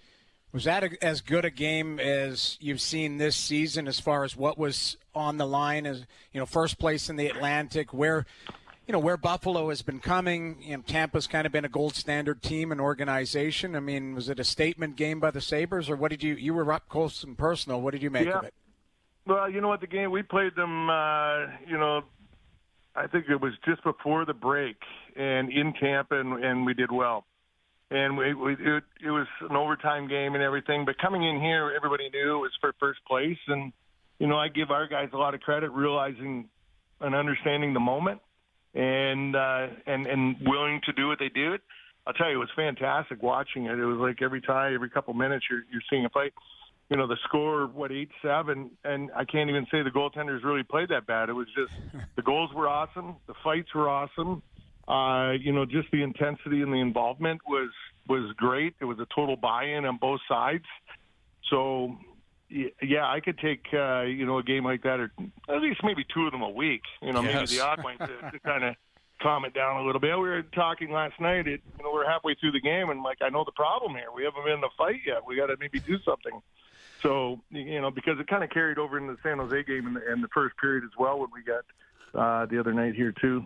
was that as good a game as you've seen this season as far as what was on the line as, first place in the Atlantic, where Buffalo has been coming? Tampa's kind of been a gold standard team and organization. I mean, was it a statement game by the Sabres, or what did you were up close and personal. What did you make of it? Well, the game, we played them, I think it was just before the break and in Tampa, and we did well. And it was an overtime game and everything. But coming in here, everybody knew it was for first place. And, I give our guys a lot of credit, realizing and understanding the moment and willing to do what they did. I'll tell you, it was fantastic watching it. It was like every couple minutes, you're seeing a fight. The score, 8-7, and I can't even say the goaltenders really played that bad. It was just the goals were awesome. The fights were awesome. Just the intensity and the involvement was great. It was a total buy-in on both sides. So, yeah, I could take, a game like that, or at least maybe two of them a week, maybe the odd one to kind of calm it down a little bit. We were talking last night, we're halfway through the game, and I know the problem here. We haven't been in the fight yet. We got to maybe do something. So, because it kind of carried over in the San Jose game in the first period as well when we got the other night here too.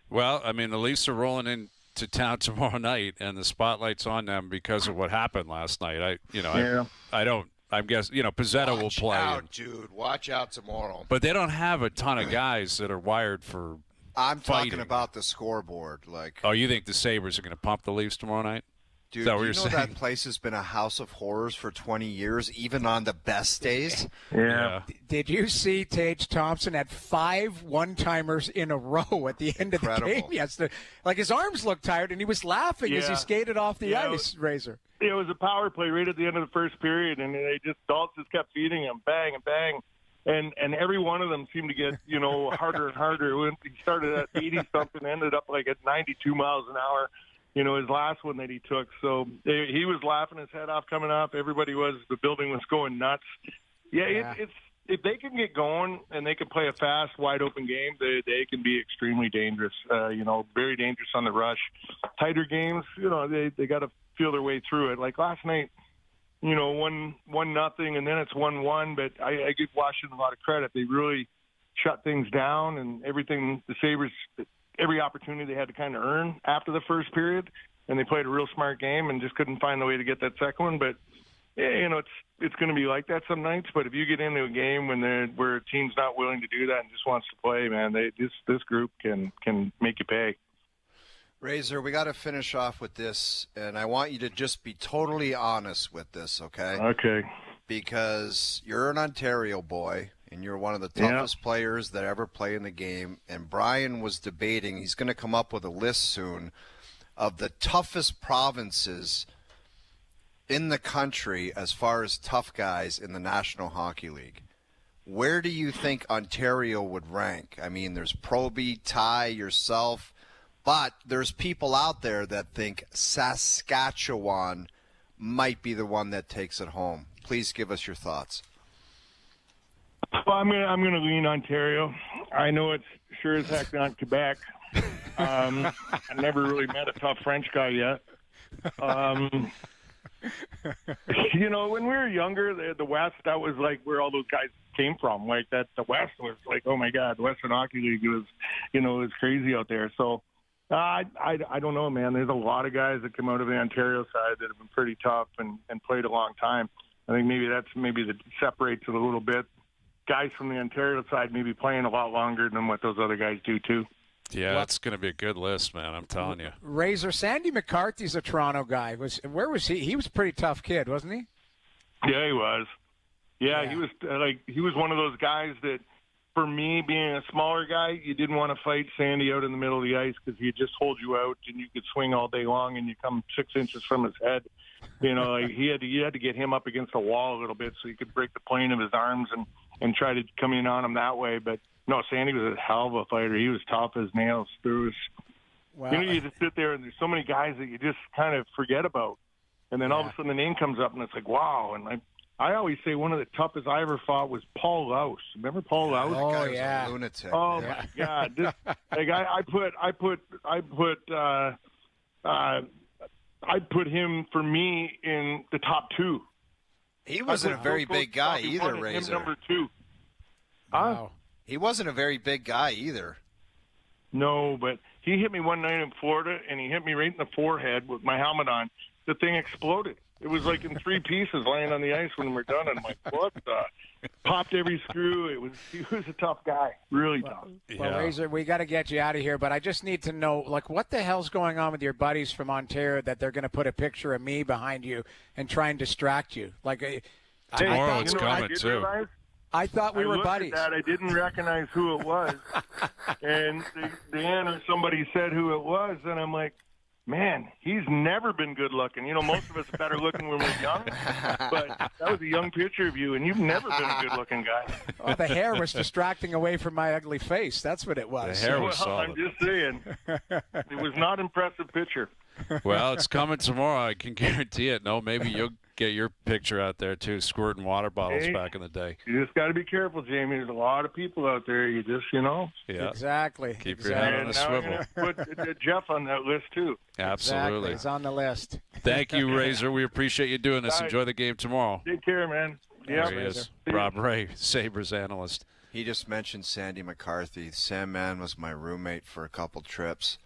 Well, I mean, the Leafs are rolling into town tomorrow night, and the spotlight's on them because of what happened last night. I'm guessing, Pizzetta will play. Watch out, dude. Watch out tomorrow. But they don't have a ton of guys that are wired for I'm fighting. Talking about the scoreboard. Oh, you think the Sabres are going to pump the Leafs tomorrow night? Dude, that place has been a house of horrors for 20 years, even on the best days? Yeah. Did you see Tage Thompson had 5 one-timers in a row at the end of the game yesterday? His arms looked tired, and he was laughing as he skated off the ice, Razor. It was a power play right at the end of the first period, and Dalton just kept feeding him, bang and bang. And every one of them seemed to get, harder and harder. He started at 80-something, ended up at 92 miles an hour. His last one that he took. So he was laughing his head off coming up. Everybody was. The building was going nuts. Yeah. It's if they can get going and they can play a fast, wide-open game, they can be extremely dangerous, very dangerous on the rush. Tighter games, they got to feel their way through it. Like last night, 1-0, and then it's 1-1, but I give Washington a lot of credit. They really shut things down, and everything the Sabres – every opportunity they had to kind of earn after the first period, and they played a real smart game and just couldn't find the way to get that second one. But it's going to be like that some nights. But if you get into a game where a team's not willing to do that and just wants to play, man, this group can make you pay. Razor, we got to finish off with this, and I want you to just be totally honest with this, okay? Okay. Because you're an Ontario boy, and you're one of the toughest players that ever play in the game. And Brian was debating, he's going to come up with a list soon of the toughest provinces in the country as far as tough guys in the National Hockey League. Where do you think Ontario would rank? I mean, there's Proby, Ty, yourself, But there's people out there that think Saskatchewan might be the one that takes it home. Please give us your thoughts. Well, I'm gonna lean Ontario. I know it's sure as heck not Quebec. I never really met a tough French guy yet. When we were younger, the West, that was like where all those guys came from. Like that, the West was like, oh my God, the Western Hockey League was, it was crazy out there. So I don't know, man. There's a lot of guys that come out of the Ontario side that have been pretty tough and played a long time. I think maybe that separates it a little bit. Guys from the Ontario side maybe playing a lot longer than what those other guys do too. Yeah, that's going to be a good list, man. I'm telling you. Razor, Sandy McCarthy's a Toronto guy. Where was he? He was a pretty tough kid, wasn't he? Yeah, he was. Yeah, he was he was one of those guys that, for me, being a smaller guy, you didn't want to fight Sandy out in the middle of the ice because he'd just hold you out and you could swing all day long and you come 6 inches from his head. You had to get him up against the wall a little bit so you could break the plane of his arms and try to come in on him that way. But no, Sandy was a hell of a fighter. He was tough as nails. You just sit there and there's so many guys that you just kind of forget about. And then all of a sudden the name comes up and it's like, wow. And I always say one of the toughest I ever fought was Paul Louse. Remember Paul Louse? Oh, that guy was a lunatic. Oh my God! I put him, for me, in the top two. He wasn't a very big guy either, Razor. Him number two. Wow. He wasn't a very big guy either. No, but he hit me one night in Florida, and he hit me right in the forehead with my helmet on. The thing exploded. It was like in 3 pieces laying on the ice when we're done. And I'm like, what the? Popped every screw. He was a tough guy, really tough. Well, Razor, we got to get you out of here, but I just need to know, what the hell's going on with your buddies from Ontario that they're going to put a picture of me behind you and try and distract you? Tomorrow it's coming, too. I thought we were buddies. I didn't recognize who it was. And Dan or somebody said who it was, and I'm like, man, he's never been good looking. Most of us are better looking when we're young, but that was a young picture of you, and you've never been a good looking guy. Oh, the hair was distracting away from my ugly face. That's what it was. The hair was solid. I'm just saying. It was not an impressive picture. Well, it's coming tomorrow. I can guarantee it. No, maybe you'll get your picture out there, too, squirting water bottles back in the day. You just got to be careful, Jamie. There's a lot of people out there. You just, Yeah. Exactly. Keep your head on a swivel. Put Jeff on that list, too. Absolutely. Exactly. He's on the list. Thank you, Razor. We appreciate you doing this. Enjoy the game tomorrow. Take care, man. There he is. Rob Ray, Sabres analyst. He just mentioned Sandy McCarthy. Sandman was my roommate for a couple trips.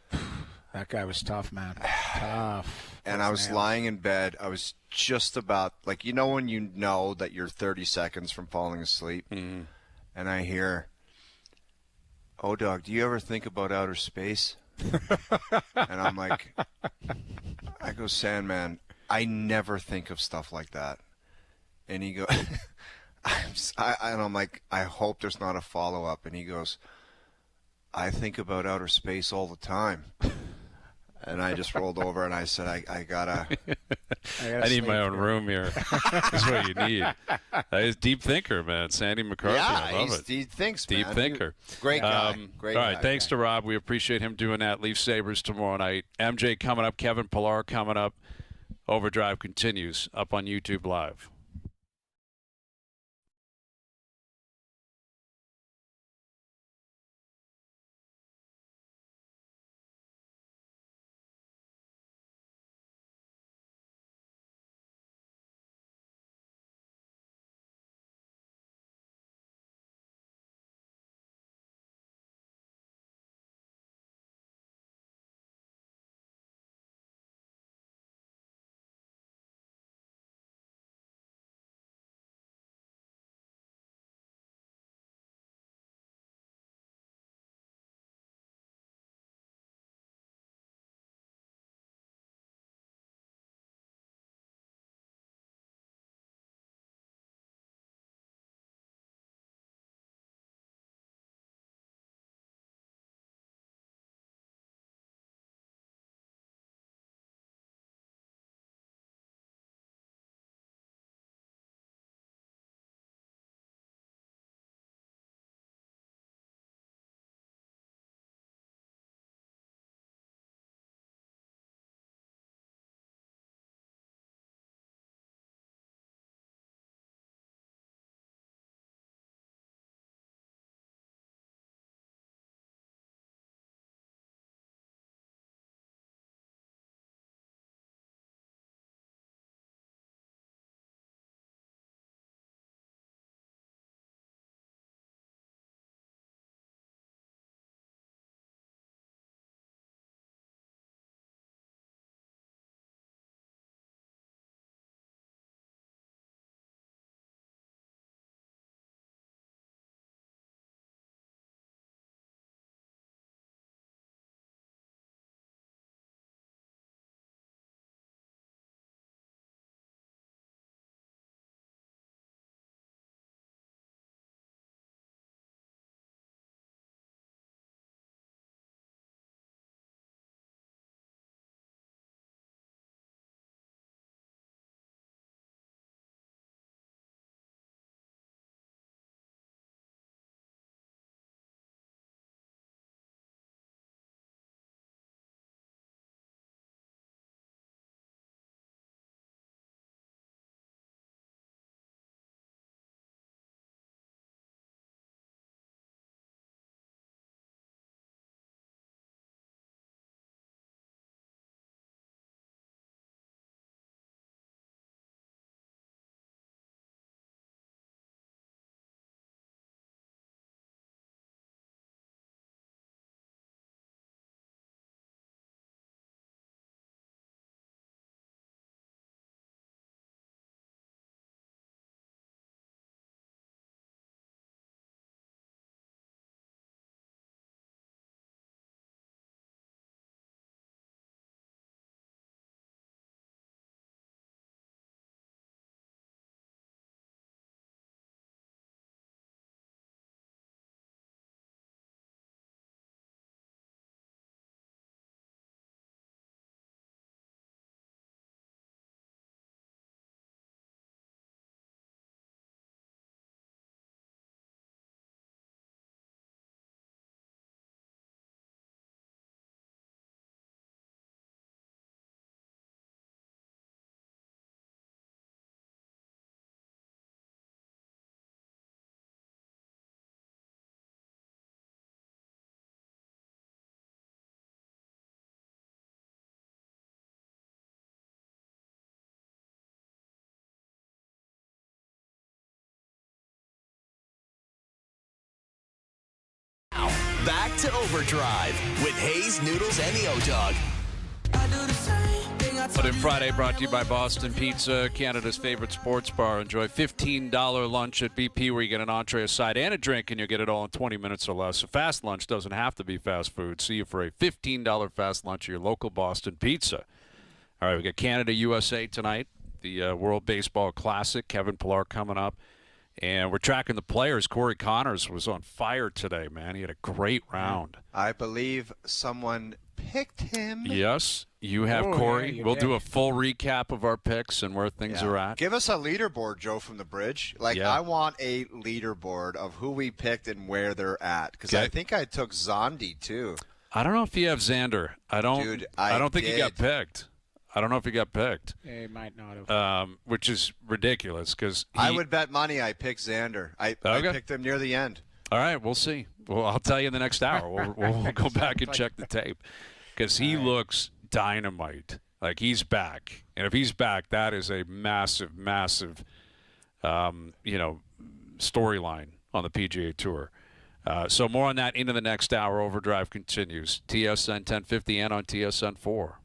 That guy was tough, man. Tough. And I was lying in bed. I was just about, when you know that you're 30 seconds from falling asleep. Mm-hmm. And I hear, "Oh, dog, do you ever think about outer space?" And I'm like, I go, "Sandman, I never think of stuff like that." And he goes, and I'm like, I hope there's not a follow-up. And he goes, "I think about outer space all the time." And I just rolled over and I said, I gotta I need my own room here. That's what you need. He's a deep thinker, man. Sandy McCarthy. Yeah, I love it. He thinks, deep man. thinker. Great guy. All right, thanks to Rob. We appreciate him doing that. Leaf Sabres tomorrow night. MJ coming up. Kevin Pillar coming up. OverDrive continues up on YouTube Live. Back to Overdrive with Hayes, Noodles, and the O-Dog. But in Friday, brought to you by Boston Pizza, Canada's favorite sports bar. Enjoy $15 lunch at BP where you get an entree, a side, and a drink, and you'll get it all in 20 minutes or less. A fast lunch doesn't have to be fast food. See you for a $15 fast lunch at your local Boston Pizza. All right, we got Canada-USA tonight, the World Baseball Classic. Kevin Pillar coming up. And we're tracking the players. Corey Connors was on fire today, man. He had a great round. I believe someone picked him. Yes, you have Corey. Yeah, we'll do a full recap of our picks and where things are at. Give us a leaderboard, Joe, from the bridge. I want a leaderboard of who we picked and where they're at. Because I think I took Zondi, too. I don't know if you have Xander. I don't think he got picked. I don't know if he got picked. He might not have. Which is ridiculous because I would bet money I picked Xander. I picked him near the end. All right, we'll see. Well, I'll tell you in the next hour. We'll go back and check the tape because he looks dynamite. Like he's back, and if he's back, that is a massive, massive, storyline on the PGA Tour. So more on that into the next hour. Overdrive continues. TSN 1050 and on TSN 4.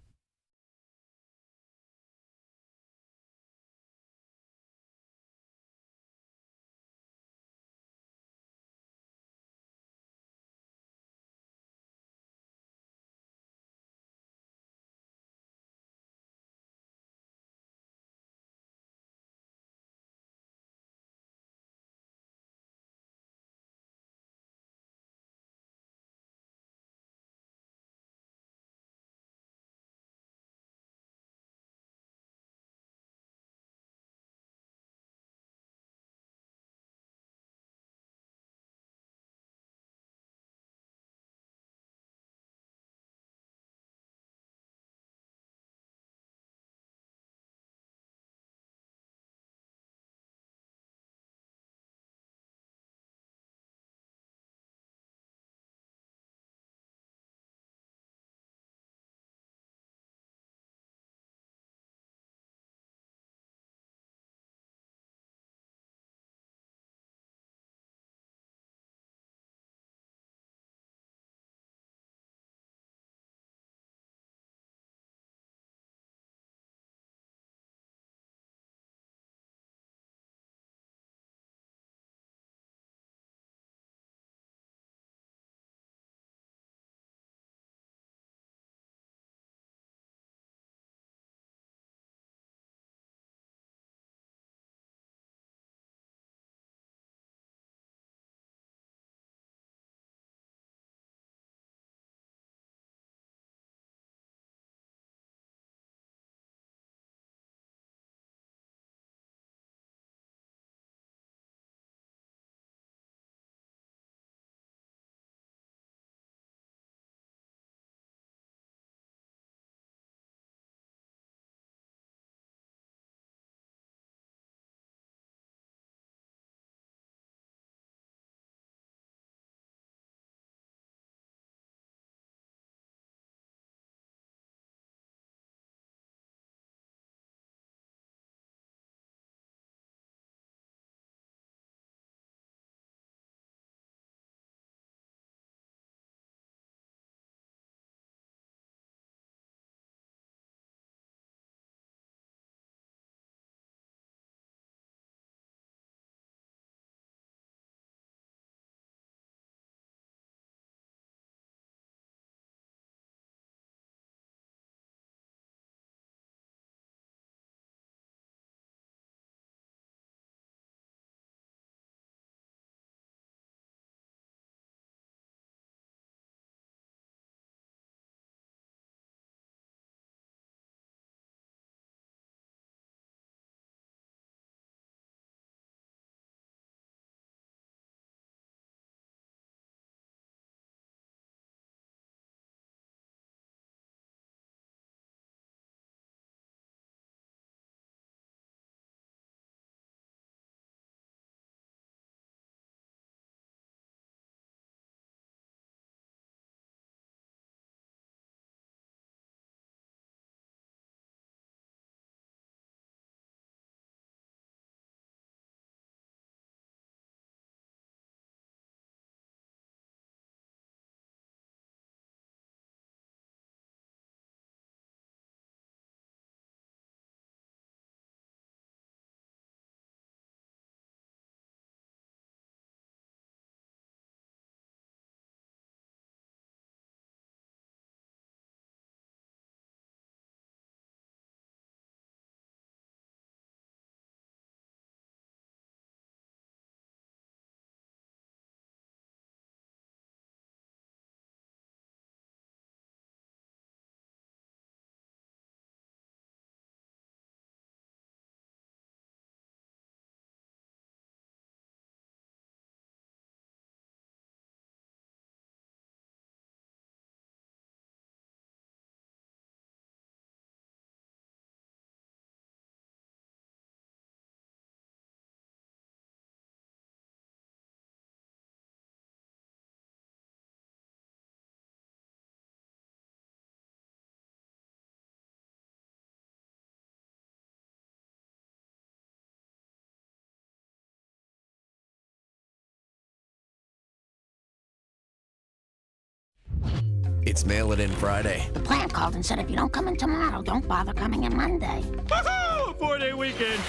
It's Mail It In Friday. The plant called and said if you don't come in tomorrow, don't bother coming in Monday. Woohoo! 4-day weekend.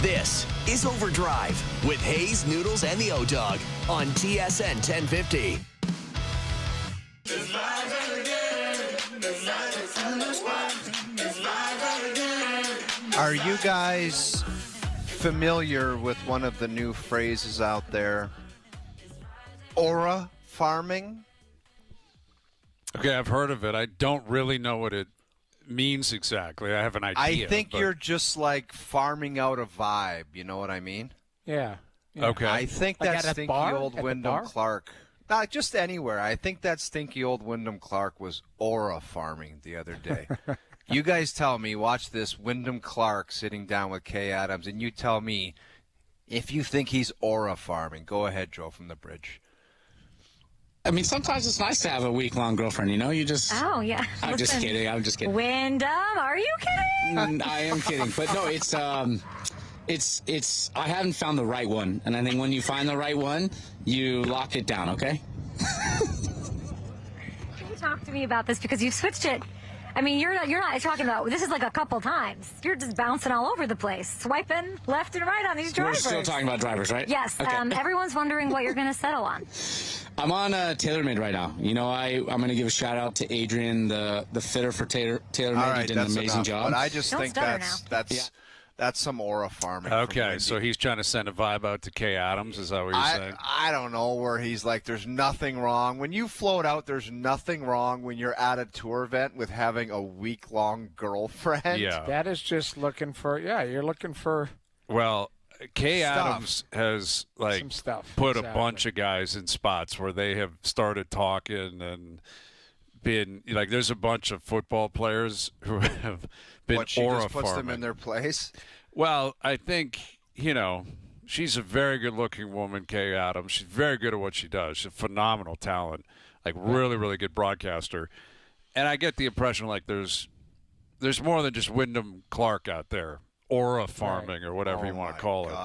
This is Overdrive with Hayes, Noodles, and the O-Dog on TSN 1050. Are you guys familiar with one of the new phrases out there? Aura farming? Okay, I've heard of it. I don't really know what it means exactly. I have an idea. I think you're just like farming out a vibe. You know what I mean? Yeah. Okay. I think Like that at a stinky bar? old At the Windham bar? Clark. Not just anywhere. I think that stinky old Windham Clark was aura farming the other day. You guys tell me, watch this, Windham Clark sitting down with Kay Adams, and you tell me if you think he's aura farming. Go ahead, Joe, from the bridge. I mean, sometimes it's nice to have a week-long girlfriend, you know? You just... Oh, yeah. I'm just kidding. I'm just kidding. Wyndham, are you kidding? I am kidding. But no, it's I haven't found the right one. And I think when you find the right one, you lock it down, okay? Can you talk to me about this? Because you've switched it. I mean, you're not talking about, this is like a couple times. You're just bouncing all over the place, swiping left and right on these drivers. We're still talking about drivers, right? Yes. Okay. Everyone's wondering what you're going to settle on. I'm on TaylorMade right now. You know, I'm going to give a shout-out to Adrian, the fitter for TaylorMade. All right, he did an amazing enough, job. But I just Don't think stutter that's some aura farming. Okay, so he's trying to send a vibe out to Kay Adams. Is that what you're saying? I don't know where he's like, there's nothing wrong. When you float out, there's nothing wrong when you're at a tour event with having a week-long girlfriend. Yeah. That is just looking for, you're looking for. Well, Kay Stuff. Adams has Some stuff, put a exactly. bunch of guys in spots where they have started talking and been like. There's a bunch of football players who have been What, she aura just puts them farming. in their place? Well, I think she's a very good-looking woman, Kay Adams. She's very good at what she does. She's a phenomenal talent, like really, really good broadcaster. And I get the impression like there's more than just Windham Clark out there. Aura farming or whatever you want to call it.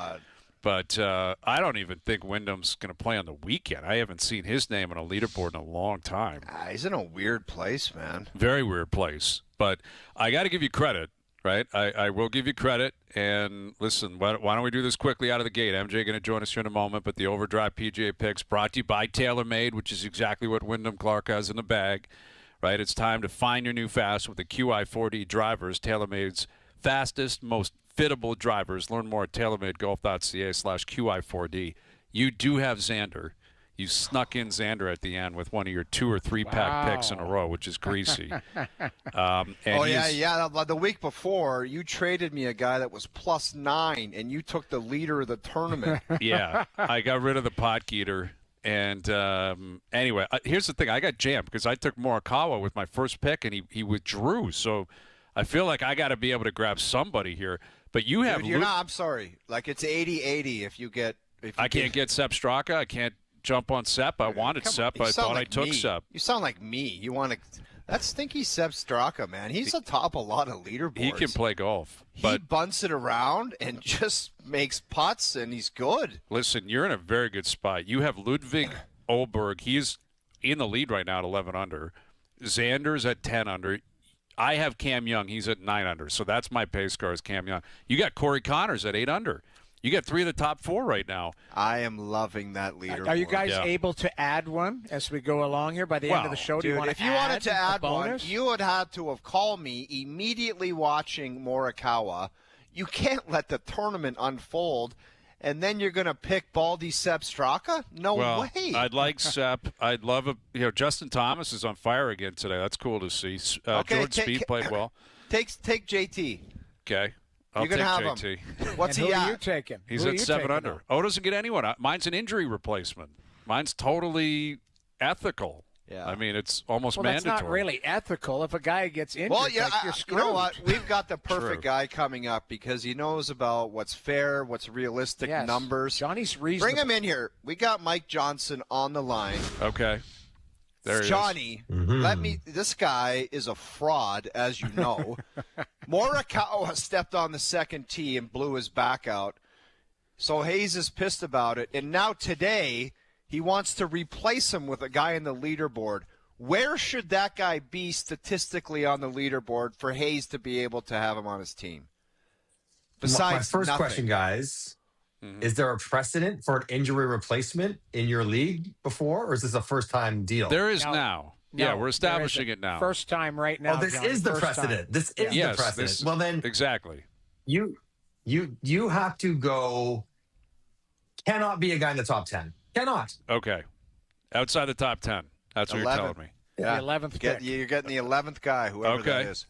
But I don't even think Wyndham's going to play on the weekend. I haven't seen his name on a leaderboard in a long time. He's in a weird place, man. Very weird place. But I got to give you credit, right? I will give you credit. And listen, why don't we do this quickly out of the gate? MJ going to join us here in a moment. But the Overdrive PGA Picks brought to you by TaylorMade, which is exactly what Windham Clark has in the bag, right? It's time to find your new fast with the QI4D drivers, TaylorMade's fastest, most fittable drivers. Learn more at TaylorMadeGolf.ca/QI4D. You do have Xander. You snuck in Xander at the end with one of your 2 or 3 pack picks in a row, which is greasy. The week before, you traded me a guy that was +9, and you took the leader of the tournament. Yeah, I got rid of the Potgieter. And anyway, here's the thing. I got jammed because I took Morikawa with my first pick, and he withdrew. So I feel like I got to be able to grab somebody here. But you have I'm sorry. Like, it's 80-80 if you get – I can't get Sepp Straka. I can't jump on Sepp. I wanted Sepp. I thought I took Sepp. You sound like me. You want to – that's stinky Sepp Straka, man. He's atop a lot of leaderboards. He can play golf. He bunts it around and just makes putts, and he's good. Listen, you're in a very good spot. You have Ludwig Oberg. He's in the lead right now at 11 under. Xander's at 10 under. I have Cam Young. He's at 9 under. So that's my pace car is Cam Young. You got Corey Connors at 8 under. You got 3 of the top 4 right now. I am loving that leaderboard. Are you guys able to add one as we go along here by the end of the show? Do you want if you wanted to add one, bonus? you would have to have called me immediately watching Morikawa. You can't let the tournament unfold, and then you're going to pick Baldy Sepp Straka? No way. I'd like Sepp. I'd love Justin Thomas is on fire again today. That's cool to see. Jordan Spieth played well. Take JT. Okay. I'll You're take gonna have JT. Him. What's and he who at? Are you taking? He's at 7 under. Oh, doesn't get anyone. Mine's an injury replacement. Mine's totally ethical. Yeah. I mean, it's almost mandatory. mandatory. That's not really ethical. If a guy gets injured, you're screwed. You know what? We've got the perfect guy coming up because he knows about what's fair, what's realistic numbers. Johnny's reasonable. Bring him in here. We got Mike Johnson on the line. Okay. There he Johnny, is. This guy is a fraud, as you know. Morikawa stepped on the second tee and blew his back out. So Hayes is pissed about it. And now today, he wants to replace him with a guy in the leaderboard. Where should that guy be statistically on the leaderboard for Hayes to be able to have him on his team? Besides my first nothing. question, guys, is there a precedent for an injury replacement in your league before, or is this a first-time deal? There is now. Yeah, we're establishing it now. First time right now. Oh, this Johnny, is the first precedent. time. This is the precedent. Well, then exactly. You have to go. Cannot be a guy in the top 10. Cannot. Okay. Outside the top 10. That's what 11. you're telling me. Yeah. The 11th pick. You're getting the 11th guy, whoever that is.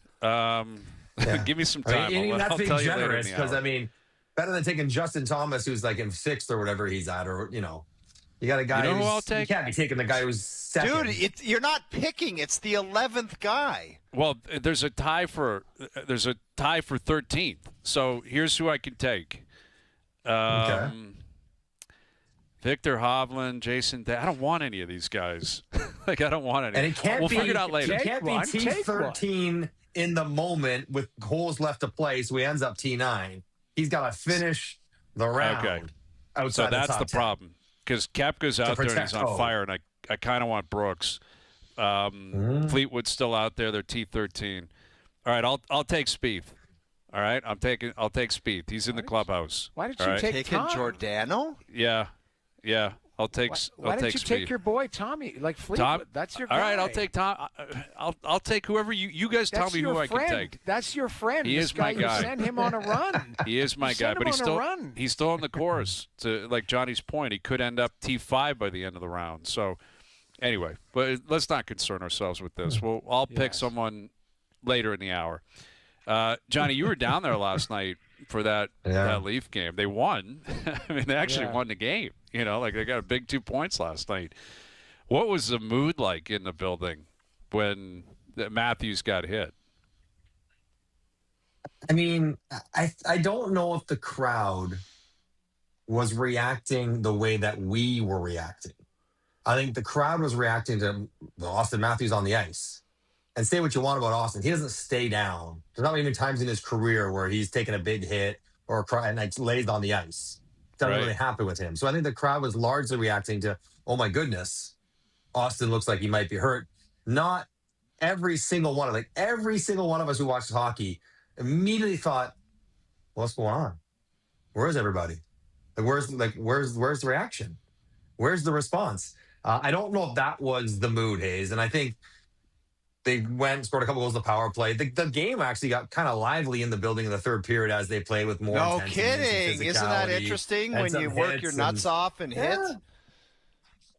Give me some time. That's I'll being tell you later in generous the because, hour. I mean, better than taking Justin Thomas, who's like in 6th or whatever he's at, or, you got a guy You know who I'll who's, take? you can't be taking the guy who's 2nd. Dude, you're not picking. It's the 11th guy. Well, there's a tie for 13th. So here's who I can take. Victor Hovland, Jason. I don't want any of these guys. I don't want any. And it can't we'll be, figure it out later. It can't be T13 in the moment with holes left to play, so he ends up T9. He's got to finish the round. Okay. Outside So that's top the 10. problem. Because Koepka's out there and he's on fire, and I kind of want Brooks. Fleetwood's still out there. They're T13. All right, I'll take Spieth. All right, I'll take Spieth. He's in the clubhouse. Why did you take Tom? Giordano? Yeah. I'll take. Why didn't you Spieth. take your boy Tommy? Like Fleetwood, Tom? that's your guy. All right, I'll take Tom. I'll take whoever you guys tell me who I can take. That's your friend. He This is my guy. guy. You send him on a run. He is my guy, but he's still on the course. To like Johnny's point, he could end up T5 by the end of the round. So anyway, but let's not concern ourselves with this. I'll pick someone later in the hour. Johnny, you were down there last night for that Leaf game. They won. I mean, they actually won the game. They got a big 2 points last night. What was the mood like in the building when Matthews got hit? I mean, I don't know if the crowd was reacting the way that we were reacting. I think the crowd was reacting to Austin Matthews on the ice. And say what you want about Austin, he doesn't stay down. There's not even times in his career where he's taken a big hit or lays on the ice. Doesn't really happen with him. So I think the crowd was largely reacting to, oh my goodness, Austin looks like he might be hurt. Not every single one of every single one of us who watches hockey immediately thought, what's going on? Where is everybody? Where's the reaction? Where's the response? I don't know if that was the mood, Hayes. And I think they went and scored a couple goals in the power play. The game actually got kind of lively in the building in the third period as they played with more No intensity and kidding. Isn't that interesting when you work your nuts off and hit?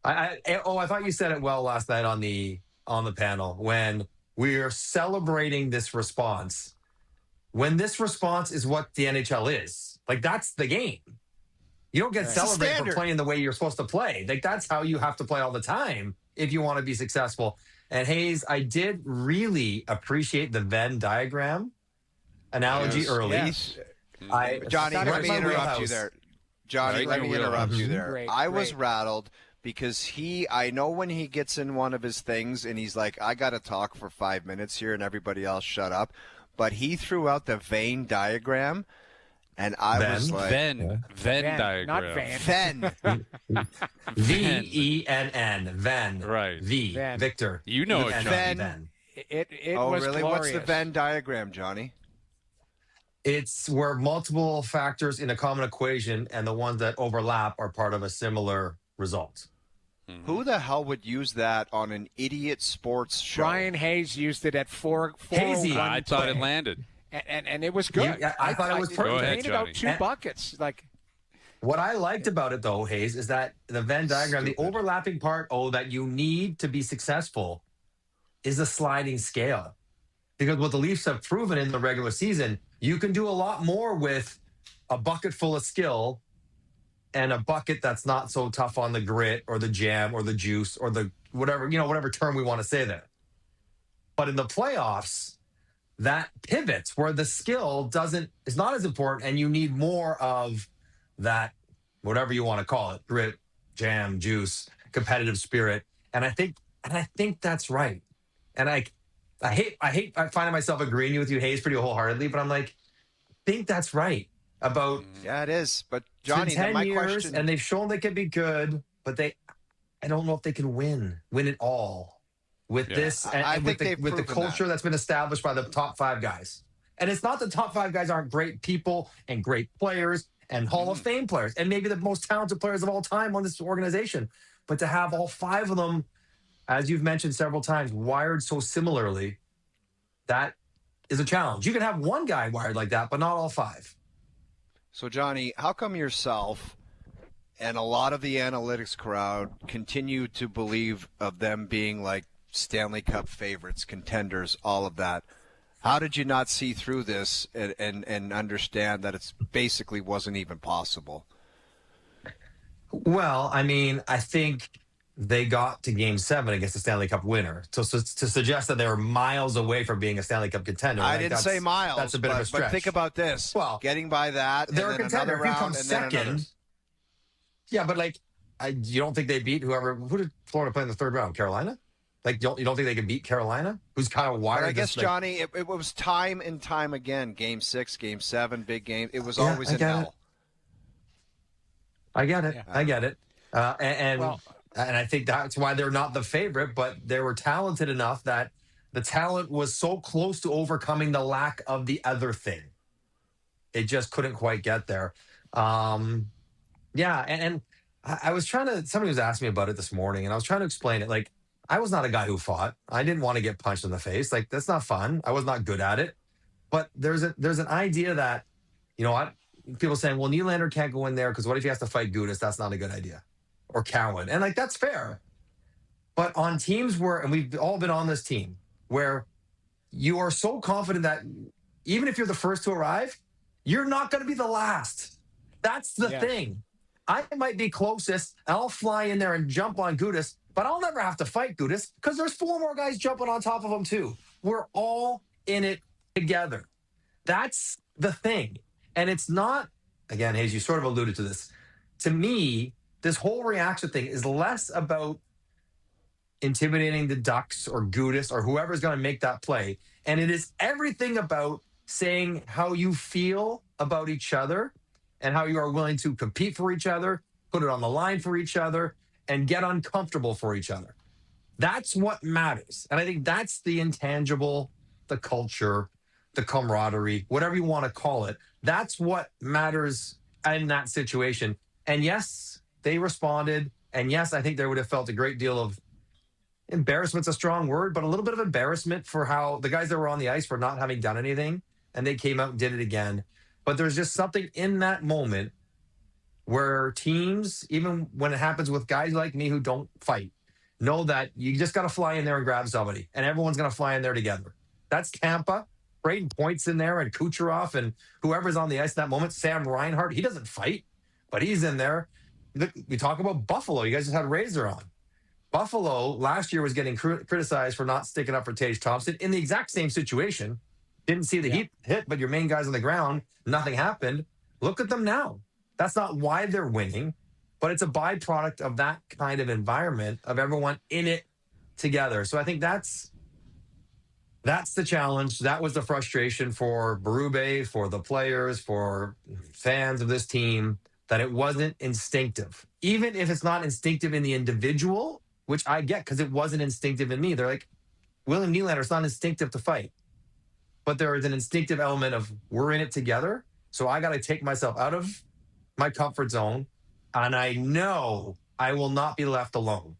I thought you said it well last night on the panel when we are celebrating this response. When this response is what the NHL is. That's the game. You don't get celebrated for playing the way you're supposed to play. That's how you have to play all the time if you want to be successful. And Hayes, I did really appreciate the Venn diagram analogy early. Yes. Johnny, let me interrupt you there. I was rattled because I know when he gets in one of his things and he's like, I got to talk for 5 minutes here and everybody else shut up. But he threw out the Venn diagram. And I was like, Venn diagram. Not Van. Venn. Venn. Venn. Right. Venn. Victor. You know it, Johnny. Venn. It oh, was really? glorious. What's the Venn diagram, Johnny? It's where multiple factors in a common equation and the ones that overlap are part of a similar result. Mm-hmm. Who the hell would use that on an idiot sports show? Brian Hayes used it at 4 Hazy. I thought it landed. And it was good. I thought it was perfect. Go ahead, painted out 2 buckets. What I liked about it, though, Hayes, is that the Venn diagram, the overlapping part, that you need to be successful is a sliding scale. Because what the Leafs have proven in the regular season, you can do a lot more with a bucket full of skill and a bucket that's not so tough on the grit or the jam or the juice or the whatever term we want to say there. But in the playoffs, that pivots where the skill is not as important and you need more of that, whatever you want to call it, grit, jam, juice, competitive spirit. And I think that's right. And I hate finding myself agreeing with you, Hayes, pretty wholeheartedly, but I'm like, I think that's right about. Yeah, it is. But Johnny, 10 my years, question, and they've shown they can be good, but I don't know if they can win it all. with this and with the culture that's been established by the top 5 guys. And it's not the top 5 guys aren't great people and great players and Hall of Fame players and maybe the most talented players of all time on this organization. But to have all 5 of them, as you've mentioned several times, wired so similarly, that is a challenge. You can have one guy wired like that, but not all 5. So, Johnny, how come yourself and a lot of the analytics crowd continue to believe of them being like Stanley Cup favorites, contenders, all of that? How did you not see through this and understand that it's basically wasn't even possible? Well, I mean, I think they got to Game 7 against the Stanley Cup winner. To suggest that they were miles away from being a Stanley Cup contender. I didn't say miles. That's a bit of a stretch. But think about this. Well, getting by that, they're and a then contender. another If you come round, and then another. second. Yeah, but like, you don't think they beat who did Florida play in the 3rd round? Carolina? Like, you don't think they can beat Carolina? Who's kind of wired? But I guess, Johnny, it was time and time again. Game 6, Game 7, big game. It was always an L. I get it. Yeah. I get it. And I think that's why they're not the favorite, but they were talented enough that the talent was so close to overcoming the lack of the other thing. It just couldn't quite get there. Yeah, and I was trying to, somebody was asking me about it this morning, and I was trying to explain it. Like, I was not a guy who fought. I didn't want to get punched in the face. Like, that's not fun. I was not good at it. But there's an idea that, you know what, people saying, well, Nylander can't go in there because what if he has to fight Gudas? That's not a good idea. Or Cowan. And, like, that's fair. But on teams where, and we've all been on this team, where you are so confident that even if you're the first to arrive, you're not going to be the last. That's the thing. I might be closest, and I'll fly in there and jump on Gudas, but I'll never have to fight Gudas because there's 4 more guys jumping on top of him too. We're all in it together. That's the thing. And it's not, again, Hayes, you sort of alluded to this. To me, this whole reaction thing is less about intimidating the Ducks or Gudas or whoever's going to make that play. And it is everything about saying how you feel about each other and how you are willing to compete for each other, put it on the line for each other, and get uncomfortable for each other. That's what matters. And I think that's the intangible, the culture, the camaraderie, whatever you want to call it. That's what matters in that situation. And yes, they responded. And yes, I think there would have felt a great deal of embarrassment's a strong word, but a little bit of embarrassment for how the guys that were on the ice for not having done anything. And they came out and did it again. But there's just something in that moment where teams, even when it happens with guys like me who don't fight, know that you just got to fly in there and grab somebody, and everyone's going to fly in there together. That's Tampa. Braden Point's in there, and Kucherov, and whoever's on the ice in that moment. Sam Reinhart, he doesn't fight, but he's in there. We talk about Buffalo. You guys just had Razor on. Buffalo last year was getting criticized for not sticking up for Tage Thompson in the exact same situation. Didn't see the heat hit, but your main guys on the ground, nothing happened. Look at them now. That's not why they're winning, but it's a byproduct of that kind of environment of everyone in it together. So I think that's the challenge. That was the frustration for Barube, for the players, for fans of this team, that it wasn't instinctive. Even if it's not instinctive in the individual, which I get because it wasn't instinctive in me. They're like, William Nylander's not instinctive to fight. But there is an instinctive element of we're in it together. So I got to take myself out of my comfort zone. And I know I will not be left alone.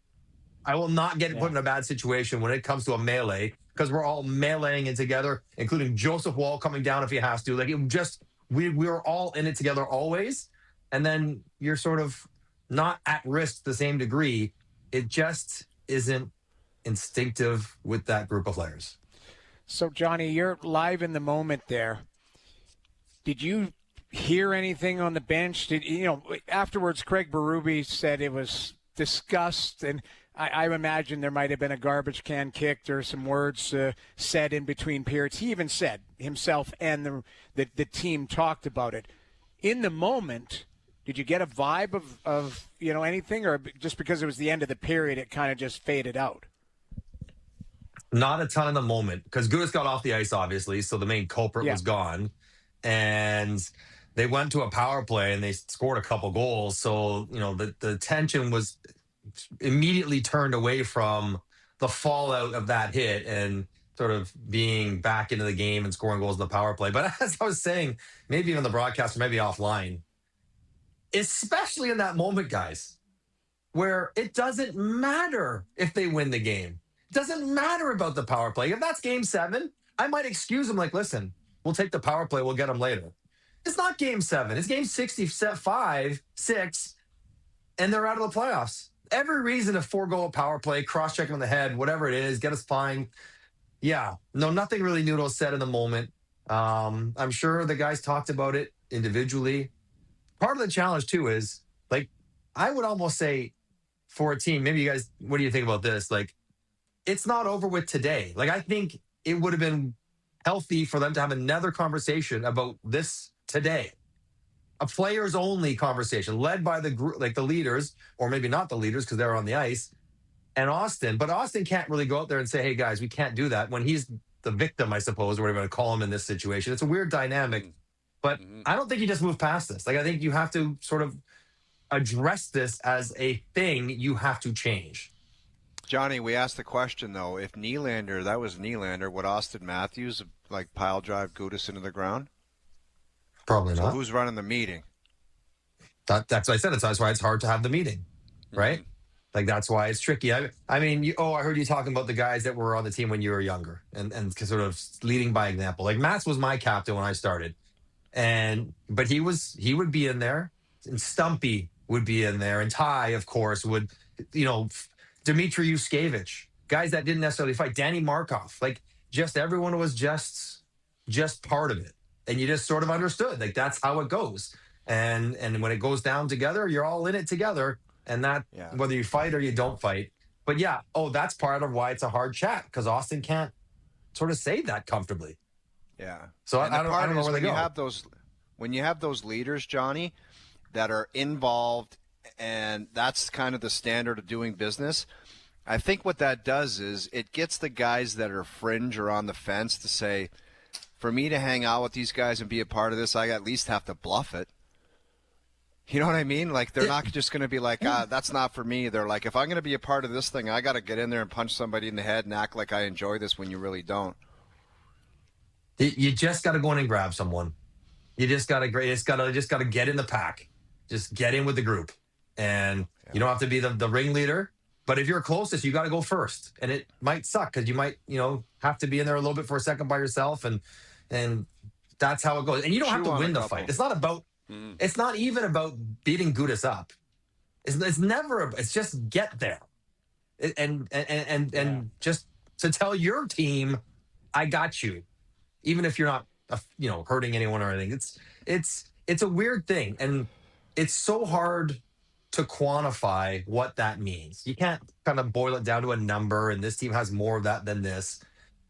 I will not get put in a bad situation when it comes to a melee, because we're all meleeing it together, including Joseph Wall coming down if he has to. Like, it just, we're all in it together always. And then you're sort of not at risk to the same degree. It just isn't instinctive with that group of players. So, Johnny, you're live in the moment there. Did you hear anything on the bench? Afterwards, Craig Berube said it was discussed, and I imagine there might have been a garbage can kicked or some words said in between periods. He even said himself and the team talked about it. In the moment, did you get a vibe of anything, or just because it was the end of the period, it kind of just faded out? Not a ton in the moment, because Gudas got off the ice, obviously, so the main culprit was gone. And they went to a power play, and they scored a couple goals. So, the tension was immediately turned away from the fallout of that hit and sort of being back into the game and scoring goals in the power play. But as I was saying, maybe even the broadcast or maybe offline, especially in that moment, guys, where it doesn't matter if they win the game. It doesn't matter about the power play. If that's game 7, I might excuse them like, listen, we'll take the power play. We'll get them later. It's not game 7. It's game 65, 6, and they're out of the playoffs. Every reason to forego a power play, cross-check on the head, whatever it is, get us flying. Yeah, no, nothing really Noodles said in the moment. I'm sure the guys talked about it individually. Part of the challenge, too, is, like, I would almost say for a team, maybe you guys, what do you think about this? Like, it's not over with today. Like, I think it would have been healthy for them to have another conversation about this today. A players-only conversation led by the group, like the leaders, or maybe not the leaders because they're on the ice, and Austin. But Austin can't really go out there and say, hey, guys, we can't do that when he's the victim, I suppose, or whatever you want to call him in this situation. It's a weird dynamic. But I don't think you just move past this. Like, I think you have to sort of address this as a thing you have to change. Johnny, we asked the question, though, if Nylander, that was Nylander, would Austin Matthews, like, pile drive Gudas into the ground? Probably not. So who's running the meeting? That's what I said. That's why it's hard to have the meeting, right? Like, that's why it's tricky. I mean, I heard you talking about the guys that were on the team when you were younger and sort of leading by example. Like, Mats was my captain when I started. But he would be in there, and Stumpy would be in there, and Ty, of course, would, Dmitry Yuskevich, guys that didn't necessarily fight, Danny Markov, like, just everyone was just part of it. And you just sort of understood, like, that's how it goes. And when it goes down together, you're all in it together. And that, whether you fight or you don't fight. But yeah, that's part of why it's a hard chat, because Austin can't sort of say that comfortably. Yeah. So I don't know where they go. When you have those leaders, Johnny, that are involved, and that's kind of the standard of doing business, I think what that does is it gets the guys that are fringe or on the fence to say, for me to hang out with these guys and be a part of this, I at least have to bluff it. You know what I mean? Like, they're not just going to be like, that's not for me. They're like, if I'm going to be a part of this thing, I got to get in there and punch somebody in the head and act like I enjoy this when you really don't. You just got to go in and grab someone. You just got to get in the pack. Just get in with the group. And you don't have to be the ringleader. But if you're closest, you got to go first. And it might suck because you might, have to be in there a little bit for a second by yourself. And that's how it goes. And you don't have to win the fight. It's not about, it's not even about beating Gudas up. It's never, it's just get there. And just to tell your team, I got you. Even if you're not, hurting anyone or anything. It's a weird thing. And it's so hard to quantify what that means. You can't kind of boil it down to a number, and this team has more of that than this.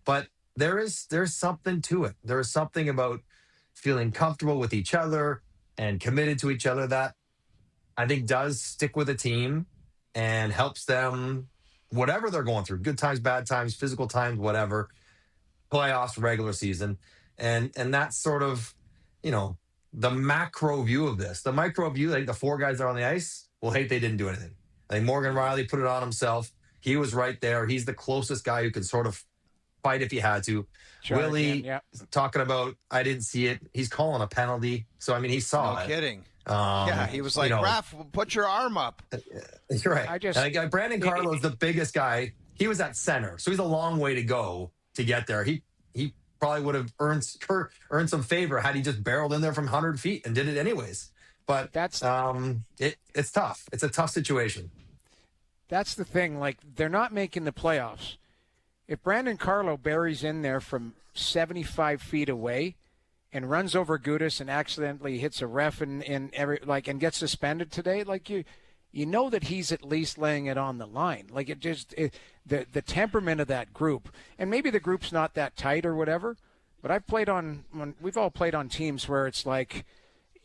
But there's something to it. There is something about feeling comfortable with each other and committed to each other that I think does stick with a team and helps them, whatever they're going through, good times, bad times, physical times, whatever, playoffs, regular season. And that's sort of, the macro view of this. The micro view, like the 4 guys that are on the ice, will hate they didn't do anything. I think Morgan Riley put it on himself. He was right there. He's the closest guy who could sort of fight if he had to. Sure, Willie talking about, I didn't see it. He's calling a penalty. So, I mean, he saw it. No kidding. He was like, Raph, put your arm up. You're right. Brandon Carlo's the biggest guy. He was at center. So he's a long way to go to get there. He probably would have earned some favor had he just barreled in there from 100 feet and did it anyways. But that's it's tough. It's a tough situation. That's the thing. Like, they're not making the playoffs. If Brandon Carlo buries in there from 75 feet away and runs over Gudas and accidentally hits a ref and gets suspended today, like, you know that he's at least laying it on the line. Like, the temperament of that group, and maybe the group's not that tight or whatever, but we've all played on teams where it's like,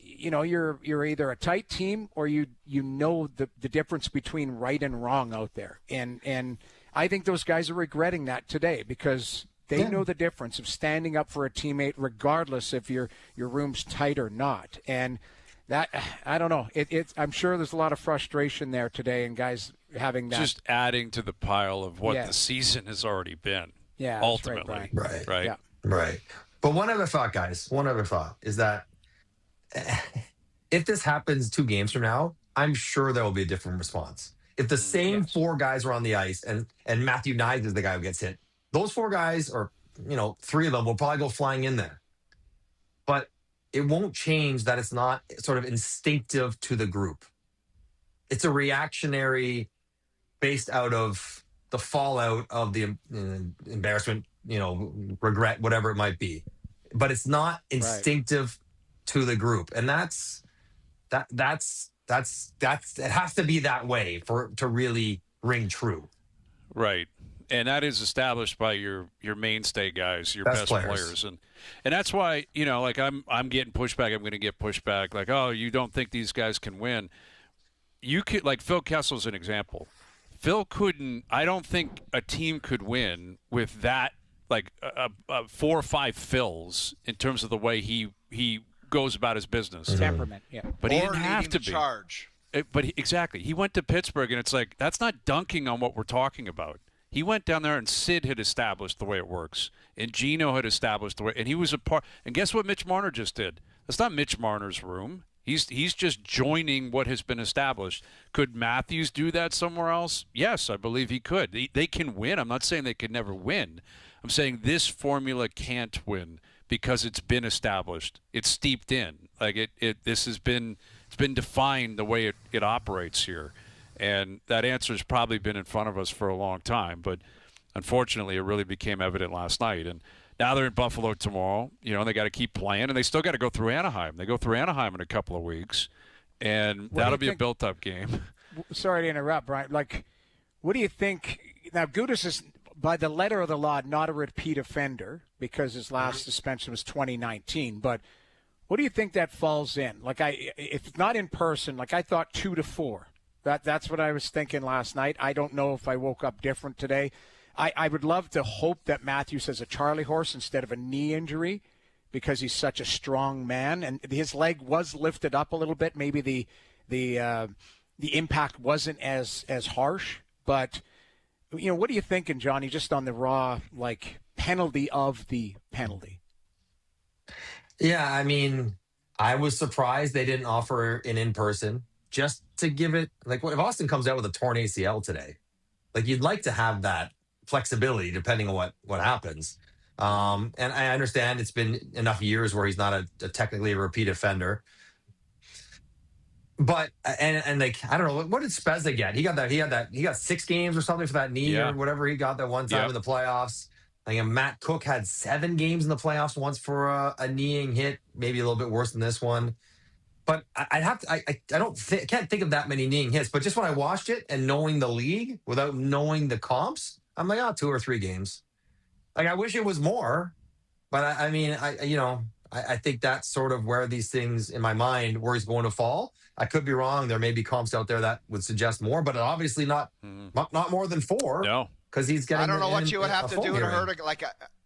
you're either a tight team or you know the difference between right and wrong out there. And I think those guys are regretting that today because they know the difference of standing up for a teammate regardless if your room's tight or not. And that, I don't know. I'm sure there's a lot of frustration there today, and guys having that. Just adding to the pile of what the season has already been. Yeah, ultimately. Right. Yeah. Right. But one other thought, guys. One other thought is that if this happens 2 games from now, I'm sure there will be a different response. If the same 4 guys are on the ice and Matthew Knies is the guy who gets hit, those 4 guys, or 3 of them, will probably go flying in there. But it won't change that it's not sort of instinctive to the group. It's a reactionary based out of the fallout of the embarrassment, regret, whatever it might be. But it's not instinctive to the group. And that's it has to be that way for it to really ring true. Right. And that is established by your mainstay guys, your best players. And that's why, I'm getting pushback. I'm going to get pushback. Like, oh, you don't think these guys can win. You could, like, Phil Kessel's an example. Phil couldn't, I don't think a team could win with that, like, 4 or 5 fills in terms of the way he goes about his business. Temperament, yeah. But he didn't have to be. Charge. Exactly. He went to Pittsburgh, and it's like, that's not dunking on what we're talking about. He went down there, and Sid had established the way it works, and Gino had established the way, and he was a part. And guess what Mitch Marner just did? That's not Mitch Marner's room. He's just joining what has been established. Could Matthews do that somewhere else? Yes, I believe he could. They can win. I'm not saying they could never win. I'm saying this formula can't win because it's been established. It's steeped in. Like it's been defined the way it operates here. And that answer has probably been in front of us for a long time. But unfortunately, it really became evident last night. And now they're in Buffalo tomorrow. They got to keep playing. And they still got to go through Anaheim. They go through Anaheim in a couple of weeks. And that'll be a built-up game. Sorry to interrupt, Brian. Like, what do you think? Now, Gudas is, by the letter of the law, not a repeat offender because his last suspension was 2019. But what do you think that falls in? Like, if it's not in person, like I thought 2 to 4. That's what I was thinking last night. I don't know if I woke up different today. I would love to hope that Matthews has a Charlie horse instead of a knee injury because he's such a strong man. And his leg was lifted up a little bit. Maybe the impact wasn't as harsh. But, what are you thinking, Johnny, just on the raw, like, penalty of the penalty? Yeah, I mean, I was surprised they didn't offer an in-person. Just to give it, like, if Austin comes out with a torn ACL today, like, you'd like to have that flexibility depending on what happens. And I understand it's been enough years where he's not a technically a repeat offender. But and like, I don't know, what did Spezza get? He got 6 games or something for that knee or whatever he got that one time in the playoffs. I think Matt Cook had 7 games in the playoffs once for a kneeing hit, maybe a little bit worse than this one. But I can't think of that many kneeing hits. But just when I watched it and knowing the league without knowing the comps, I'm like, 2 or 3 games. Like, I wish it was more, but I think that's sort of where these things in my mind where he's going to fall. I could be wrong. There may be comps out there that would suggest more, but obviously not more than 4. No, because he's getting. I don't know what you would have to do to hurt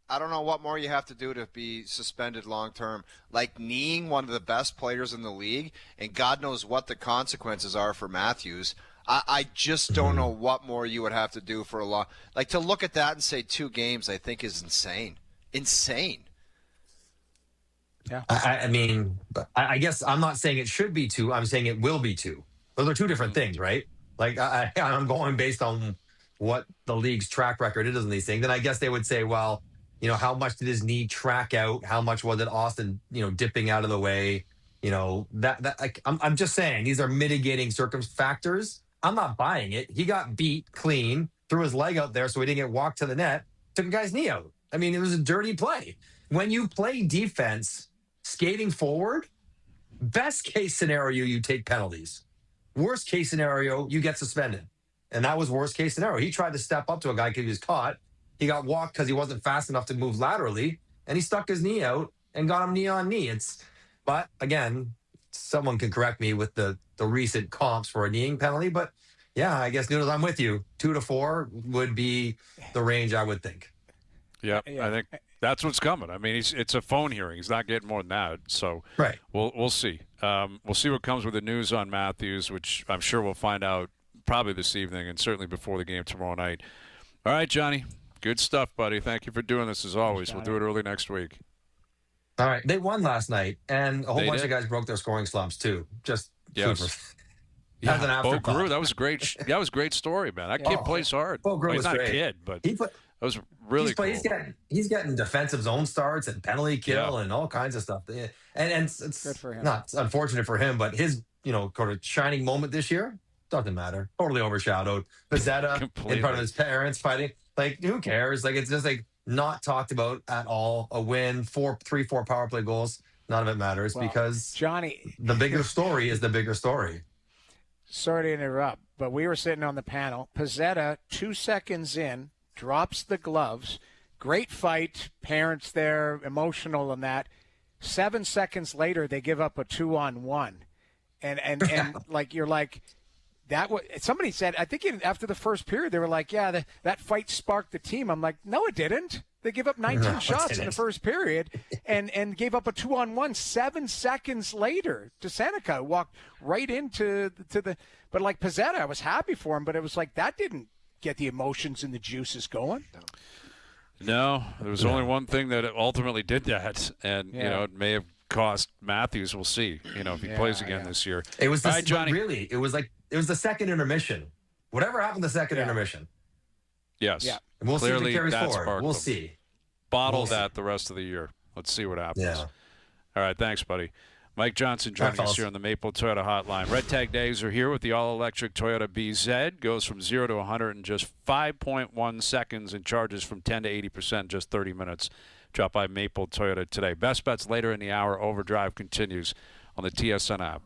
I don't know what more you have to do to be suspended long term. Like kneeing one of the best players in the league, and God knows what the consequences are for Matthews. I just don't know what more you would have to do for a long. Like, to look at that and say 2 games, I think is insane. Insane. Yeah. I mean, I guess I'm not saying it should be 2. I'm saying it will be 2. Those are 2 different things, right? Like, I'm going based on what the league's track record is on these things. And I guess they would say, well, how much did his knee track out? How much was it Austin, dipping out of the way? I'm just saying these are mitigating factors. I'm not buying it. He got beat clean, threw his leg out there so he didn't get walked to the net, took a guy's knee out. I mean, it was a dirty play. When you play defense, skating forward, best case scenario, you take penalties. Worst case scenario, you get suspended. And that was worst case scenario. He tried to step up to a guy because he was caught. He got walked because he wasn't fast enough to move laterally, and he stuck his knee out and got him knee on knee. But again, someone can correct me with the recent comps for a kneeing penalty. But yeah, I guess, Noodles, I'm with you. 2 to 4 would be the range I would think. Yeah, I think that's what's coming. I mean, it's a phone hearing. He's not getting more than that. So right. We'll see. We'll see what comes with the news on Matthews, which I'm sure we'll find out probably this evening and certainly before the game tomorrow night. All right, Johnny. Good stuff, buddy. Thank you for doing this as always. We'll do it early next week. All right. They won last night, and a whole bunch did. of guys broke their scoring slumps, too. Just Yes. super. Yeah, As an Bo afterthought. Grew, that was great. That was a great story, man. That kid plays hard. Bo Grew Well, was he's not great. a kid, but That was really cool. He's getting defensive zone starts and penalty kill and all kinds of stuff. And it's Good for him. not unfortunate for him, but his kind of shining moment this year doesn't matter. Totally overshadowed. Pizzetta in front of his parents fighting. Like, who cares? Like, it's just like not talked about at all. A win, 4 power play goals. None of it matters because Johnny, the bigger story is the bigger story. Sorry to interrupt, but we were sitting on the panel. Pizzetta, 2 seconds in, drops the gloves. Great fight. Parents there, emotional in that. 7 seconds later, they give up a 2-on-1. And like, you're like, that was, somebody said, I think after the first period, they were like, yeah, that fight sparked the team. I'm like, no, it didn't. They give up 19 shots in the first period and gave up a 2-on-1 7 seconds later to Seneca, who walked right into the – but like Pizzetta, I was happy for him, but it was like that didn't get the emotions and the juices going. No, there was only one thing that ultimately did that, and it may have cost Matthews. We'll see, if he plays again this year. It was All right, Johnny. Really, it was the second intermission. Whatever happened the second intermission. Yes. Yeah. And we'll Clearly, see if it carries that forward. sparked We'll them. see. Bottle that the rest of the year. Let's see what happens. Yeah. All right, thanks, buddy. Mike Johnson joining us here on the Maple Toyota Hotline. Red Tag Days are here with the all-electric Toyota BZ. Goes from 0 to 100 in just 5.1 seconds and charges from 10 to 80% in just 30 minutes. Drop by Maple Toyota today. Best bets later in the hour. OverDrive continues on the TSN app.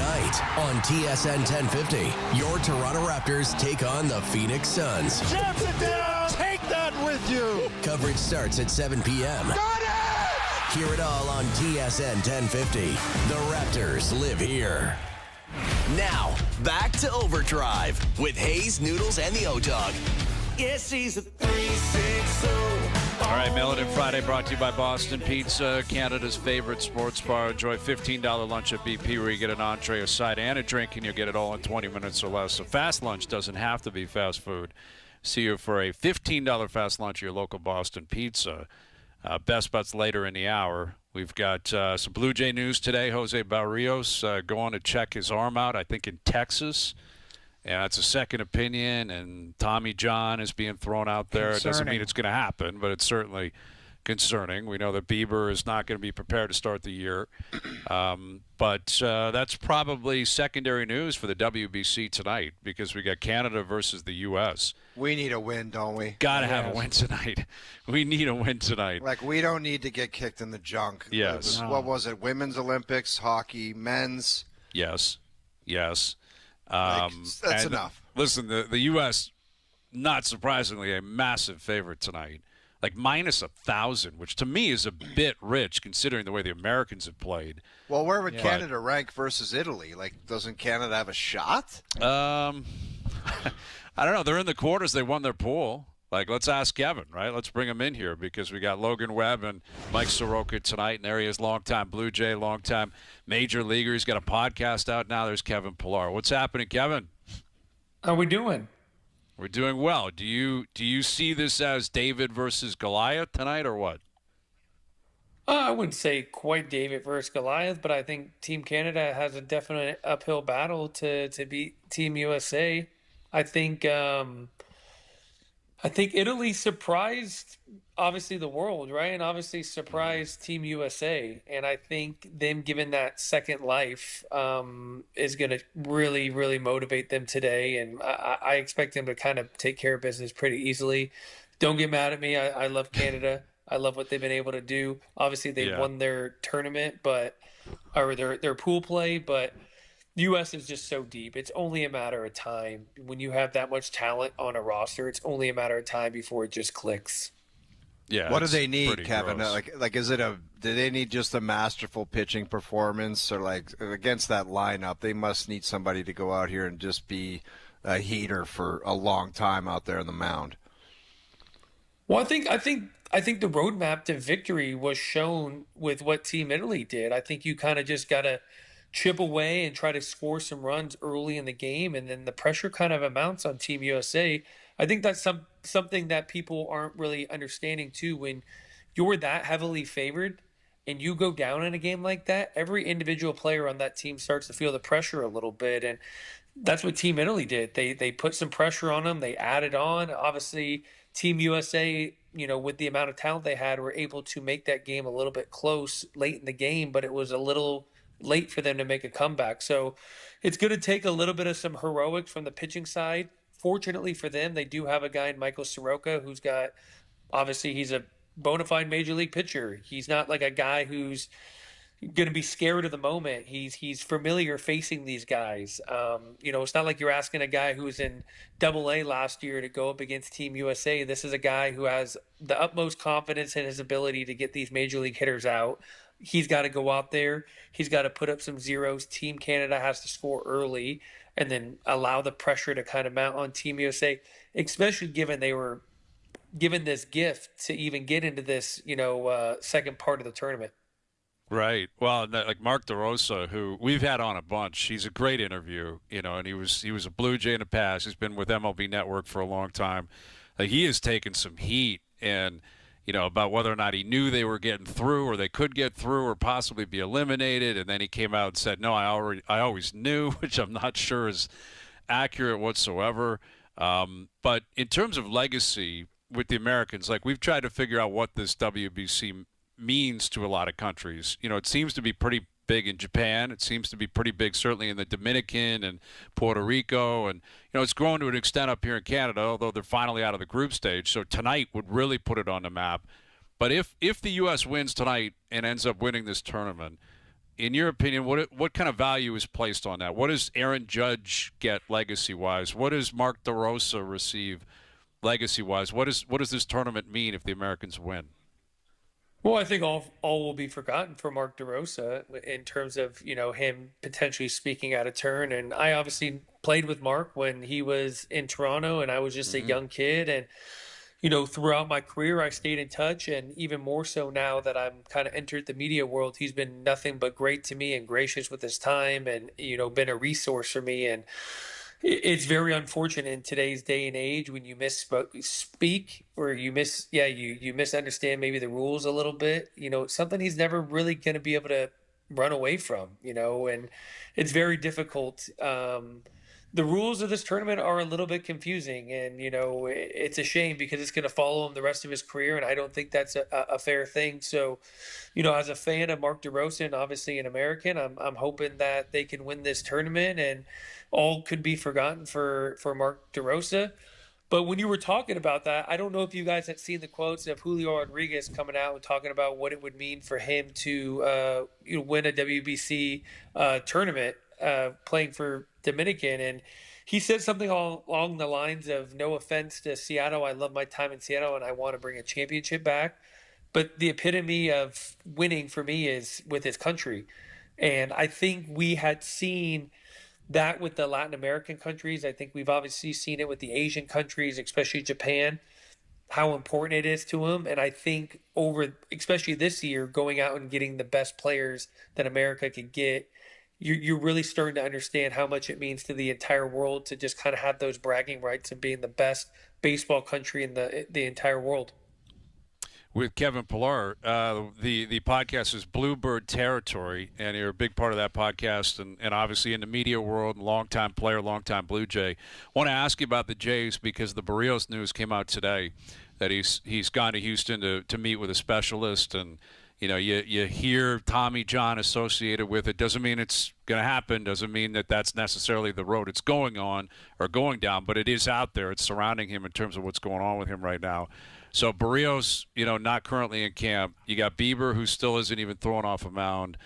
Tonight on TSN 1050, your Toronto Raptors take on the Phoenix Suns. Jumps it down! Take that with you! Coverage starts at 7 p.m. Got it! Hear it all on TSN 1050. The Raptors live here. Now, back to Overdrive with Hayes, Noodles, and the O-Dog. Yes, he's a 360. All right, Millen Friday brought to you by Boston Pizza, Canada's favorite sports bar. Enjoy $15 lunch at BP where you get an entree, a side, and a drink, and you'll get it all in 20 minutes or less. So fast lunch doesn't have to be fast food. See you for a $15 fast lunch at your local Boston Pizza. Best bets later in the hour. We've got some Blue Jay news today. Jose Barrios going to check his arm out, I think, in Texas. And that's a second opinion, and Tommy John is being thrown out there. It doesn't mean it's going to happen, but it's certainly concerning. We know that Bieber is not going to be prepared to start the year. But that's probably secondary news for the WBC tonight because we got Canada versus the U.S. We need a win, don't we? Got to have a win tonight. We need a win tonight. Like, we don't need to get kicked in the junk. Yes. What was it? Women's Olympics, hockey, men's? Yes. That's enough. Listen, the U.S., not surprisingly, a massive favorite tonight. Like minus 1,000, which to me is a bit rich considering the way the Americans have played. Well, where would Canada rank versus Italy? Like, doesn't Canada have a shot? I don't know. They're in the quarters. They won their pool. Like, let's ask Kevin, right? Let's bring him in here because we got Logan Webb and Mike Soroka tonight, and there he is, longtime Blue Jay, longtime Major Leaguer. He's got a podcast out now. There's Kevin Pillar. What's happening, Kevin? How we doing? We're doing well. Do you see this as David versus Goliath tonight or what? I wouldn't say quite David versus Goliath, but I think Team Canada has a definite uphill battle to beat Team USA. I think Italy surprised, obviously, the world, right? And obviously surprised Team USA. And I think them giving that second life is going to really, really motivate them today. And I expect them to kind of take care of business pretty easily. Don't get mad at me. I love Canada. I love what they've been able to do. Obviously, they won their tournament, or their pool play, but the U.S. is just so deep. It's only a matter of time. When you have that much talent on a roster, it's only a matter of time before it just clicks. Yeah. What do they need, Kevin? Gross. Like, is it do they need just a masterful pitching performance, or like against that lineup, they must need somebody to go out here and just be a heater for a long time out there on the mound? Well, I think the roadmap to victory was shown with what Team Italy did. I think you kind of just got to chip away and try to score some runs early in the game, and then the pressure kind of amounts on Team USA. I think that's something that people aren't really understanding too. When you're that heavily favored and you go down in a game like that, every individual player on that team starts to feel the pressure a little bit, and that's what Team Italy did. They put some pressure on them. They added on. Obviously, Team USA, with the amount of talent they had, were able to make that game a little bit close late in the game, but it was a little late for them to make a comeback. So it's going to take a little bit of some heroics from the pitching side. Fortunately for them, they do have a guy in Michael Soroka who's got, obviously he's a bona fide major league pitcher. He's not like a guy who's going to be scared of the moment. He's familiar facing these guys. It's not like you're asking a guy who was in Double-A last year to go up against Team USA. This is a guy who has the utmost confidence in his ability to get these major league hitters out. He's got to go out there. He's got to put up some zeros. Team Canada has to score early and then allow the pressure to kind of mount on Team USA, especially given they were given this gift to even get into this, second part of the tournament. Right. Well, like Mark DeRosa, who we've had on a bunch, he's a great interview, and he was a Blue Jay in the past. He's been with MLB Network for a long time. Like, he has taken some heat and about whether or not he knew they were getting through or they could get through or possibly be eliminated. And then he came out and said, no, I always knew, which I'm not sure is accurate whatsoever. But in terms of legacy with the Americans, like, we've tried to figure out what this WBC means to a lot of countries. It seems to be pretty big in Japan. It seems to be pretty big certainly in the Dominican and Puerto Rico. And, it's grown to an extent up here in Canada, although they're finally out of the group stage. So tonight would really put it on the map. But if the U.S. wins tonight and ends up winning this tournament, in your opinion, what kind of value is placed on that? What does Aaron Judge get legacy-wise? What does Mark DeRosa receive legacy-wise? What does this tournament mean if the Americans win? Well, I think all will be forgotten for Mark DeRosa in terms of, him potentially speaking out of turn. And I obviously played with Mark when he was in Toronto and I was just a young kid. And, throughout my career, I stayed in touch. And even more so now that I'm kind of entered the media world, he's been nothing but great to me and gracious with his time and, been a resource for me. And it's very unfortunate in today's day and age when you misspeak or you misunderstand maybe the rules a little bit. It's something he's never really going to be able to run away from, and it's very difficult. The rules of this tournament are a little bit confusing and, it's a shame because it's going to follow him the rest of his career. And I don't think that's a fair thing. So, as a fan of Mark DeRosa and obviously an American, I'm hoping that they can win this tournament and all could be forgotten for Mark DeRosa. But when you were talking about that, I don't know if you guys had seen the quotes of Julio Rodriguez coming out and talking about what it would mean for him to win a WBC tournament playing for Dominican. And he said something along the lines of, no offense to Seattle, I love my time in Seattle and I want to bring a championship back. But the epitome of winning for me is with his country. And I think we had seen that with the Latin American countries. I think we've obviously seen it with the Asian countries, especially Japan, how important it is to them. And I think especially this year, going out and getting the best players that America could get, you're really starting to understand how much it means to the entire world to just kind of have those bragging rights and being the best baseball country in the entire world. With Kevin Pillar, the podcast is Bluebird Territory, and you're a big part of that podcast and obviously in the media world, longtime player, longtime Blue Jay. I want to ask you about the Jays because the Barrios news came out today that he's gone to Houston to meet with a specialist, and you hear Tommy John associated with it. Doesn't mean it's going to happen. Doesn't mean that that's necessarily the road it's going on or going down, but it is out there. It's surrounding him in terms of what's going on with him right now. So Barrios, not currently in camp. You got Bieber, who still isn't even thrown off a mound.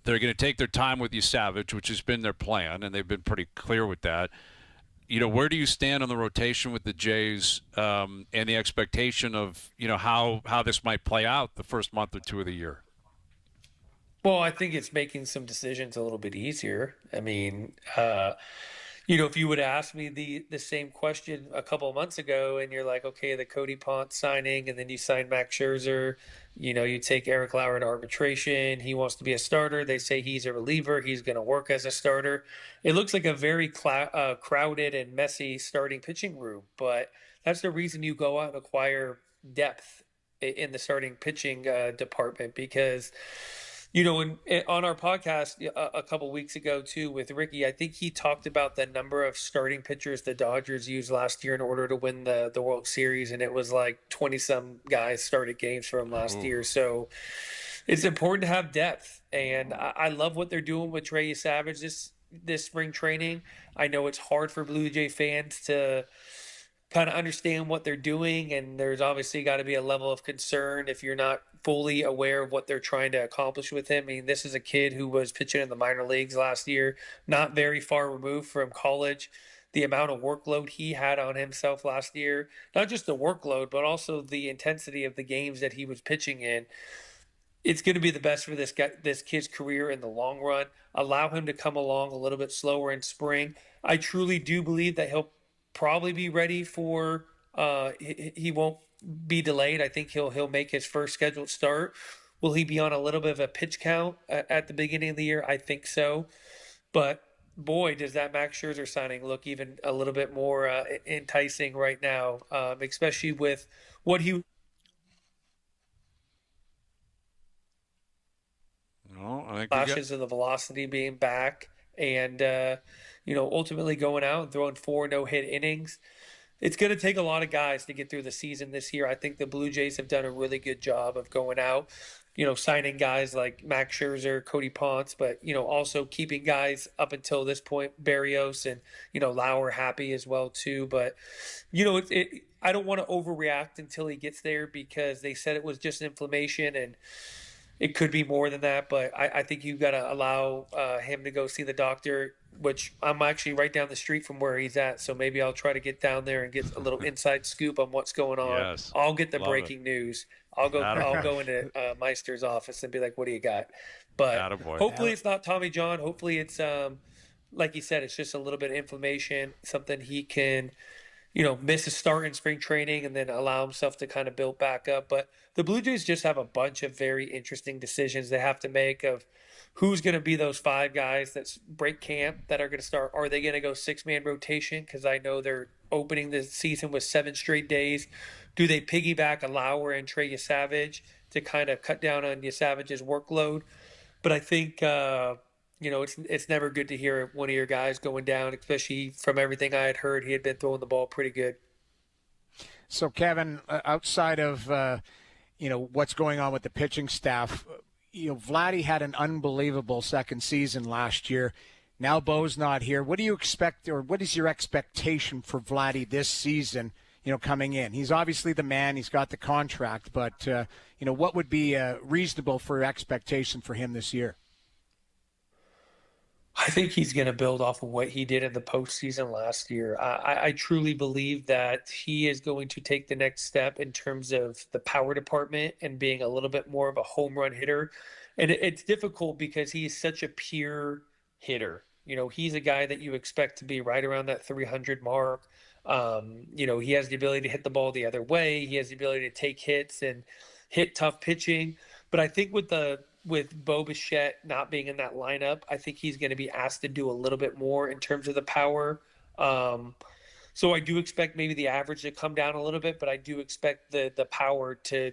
They're going to take their time with you, Savage, which has been their plan, and they've been pretty clear with that. Where do you stand on the rotation with the Jays and the expectation of, how this might play out the first month or two of the year? Well, I think it's making some decisions a little bit easier. I mean, if you would ask me the same question a couple of months ago and you're like, okay, the Cody Ponce signing and then you sign Max Scherzer, you take Eric Lauer to arbitration. He wants to be a starter. They say he's a reliever. He's going to work as a starter. It looks like a very crowded and messy starting pitching room, but that's the reason you go out and acquire depth in the starting pitching department because – on our podcast a couple weeks ago, too, with Ricky, I think he talked about the number of starting pitchers the Dodgers used last year in order to win the World Series, and it was like 20-some guys started games for him last year. So it's important to have depth, and I love what they're doing with Trey Savage this spring training. I know it's hard for Blue Jay fans to kind of understand what they're doing, and there's obviously got to be a level of concern if you're not fully aware of what they're trying to accomplish with him. I mean, this is a kid who was pitching in the minor leagues last year, not very far removed from college. The amount of workload he had on himself last year, not just the workload, but also the intensity of the games that he was pitching in. It's going to be the best for this kid's career in the long run. Allow him to come along a little bit slower in spring. I truly do believe that he'll probably be ready for he won't be delayed. I think he'll make his first scheduled start. Will he be on a little bit of a pitch count at the beginning of the year? I think so. But boy, does that Max Scherzer signing look even a little bit more enticing right now, especially with what he flashes of the velocity being back and ultimately going out and throwing 4 no-hit innings. It's going to take a lot of guys to get through the season this year. I think the Blue Jays have done a really good job of going out, signing guys like Max Scherzer, Cody Ponce, but, also keeping guys up until this point, Barrios and, Lauer happy as well too. But, I don't want to overreact until he gets there because they said it was just inflammation and it could be more than that, but I think you've got to allow him to go see the doctor, which I'm actually right down the street from where he's at. So maybe I'll try to get down there and get a little inside scoop on what's going on. Yes. I'll get the Love breaking news. I'll go into Meister's office and be like, what do you got? But hopefully it's not Tommy John. Hopefully it's, like you said, it's just a little bit of inflammation, something he can, miss a start in spring training and then allow himself to kind of build back up. But the Blue Jays just have a bunch of very interesting decisions they have to make of who's going to be those 5 guys that break camp that are going to start. Are they going to go 6-man rotation? Because I know they're opening the season with 7 straight days. Do they piggyback a Lauer and Trey Yesavage to kind of cut down on Yesavage's workload? But I think it's never good to hear one of your guys going down, especially from everything I had heard. He had been throwing the ball pretty good. So, Kevin, outside of what's going on with the pitching staff, Vladdy had an unbelievable second season last year. Now Bo's not here. What do you expect, or what is your expectation for Vladdy this season? Coming in, he's obviously the man. He's got the contract, but what would be reasonable for expectation for him this year? I think he's going to build off of what he did in the postseason last year. I truly believe that he is going to take the next step in terms of the power department and being a little bit more of a home run hitter. And it's difficult because he is such a pure hitter. He's a guy that you expect to be right around that 300 mark. He has the ability to hit the ball the other way. He has the ability to take hits and hit tough pitching. But I think with Bo Bichette not being in that lineup, I think he's going to be asked to do a little bit more in terms of the power. So I do expect maybe the average to come down a little bit, but I do expect the power to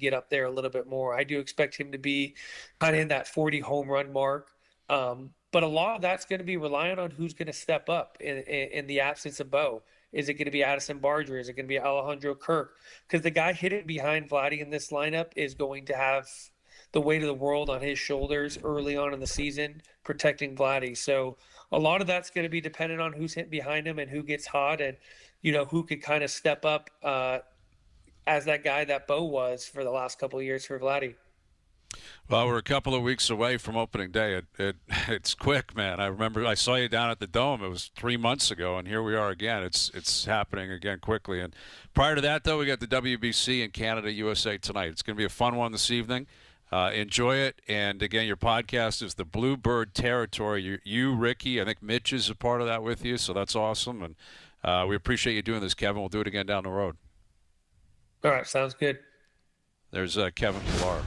get up there a little bit more. I do expect him to be kind of in that 40 home run mark. But a lot of that's going to be reliant on who's going to step up in the absence of Bo. Is it going to be Addison Barger? Is it going to be Alejandro Kirk? Because the guy hitting behind Vladdy in this lineup is going to have the weight of the world on his shoulders early on in the season, protecting Vladdy. So a lot of that's going to be dependent on who's hit behind him and who gets hot and, who could kind of step up as that guy that Bo was for the last couple of years for Vladdy. Well, we're a couple of weeks away from opening day. It's quick, man. I remember I saw you down at the Dome. It was 3 months ago, and here we are again. It's happening again quickly. And prior to that, though, we got the WBC in Canada, USA tonight. It's going to be a fun one this evening. Enjoy it. And, again, your podcast is the Bluebird Territory. You, Ricky, I think Mitch is a part of that with you, so that's awesome. And we appreciate you doing this, Kevin. We'll do it again down the road. All right, sounds good. There's Kevin Pillar.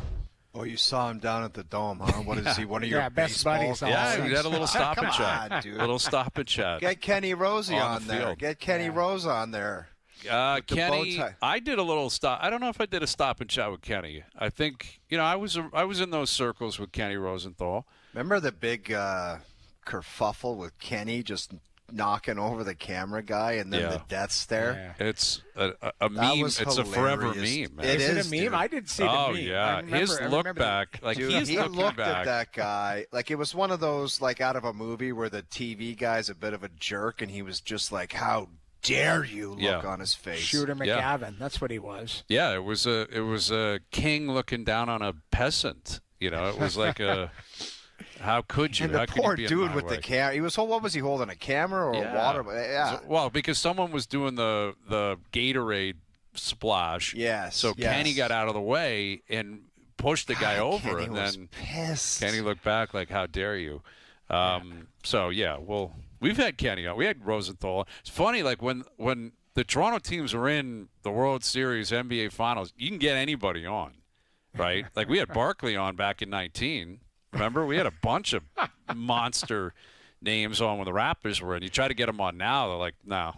Oh, you saw him down at the Dome, huh? What is he? One of your best buddies. Yeah, we had a little stop and chat. On, dude. A little stop and chat. Get Kenny Rosie on there. Field. Get Kenny Rose on there. Kenny, I did a little stop. I don't know if I did a stop and chat with Kenny. I think I was in those circles with Kenny Rosenthal. Remember the big kerfuffle with Kenny just knocking over the camera guy and then the death stare? Yeah. It's a meme. It's hilarious. A forever meme. Man. Is it a meme? Dude. I did see the meme. Oh, yeah. His look back. Like, dude, he looked back. at that guy. Like, it was one of those, like, out of a movie where the TV guy's a bit of a jerk, and he was just like, how dare you look on his face. Shooter McGavin. That's what he was. Yeah, it was a king looking down on a peasant. It was like a... How could you? And the How poor could you dude with the camera. He was. What was he holding? A camera or a water? Yeah. Well, because someone was doing the Gatorade splash. Yes. So Kenny got out of the way and pushed the guy over, Kenny and was then pissed. Kenny looked back like, "How dare you?" So well, we've had Kenny on. We had Rosenthal. It's funny, like when the Toronto teams are in the World Series, NBA Finals, you can get anybody on, right? Like we had Barkley on back in 19. Remember, we had a bunch of monster names on when the Raptors were in. You try to get them on now, they're like, no,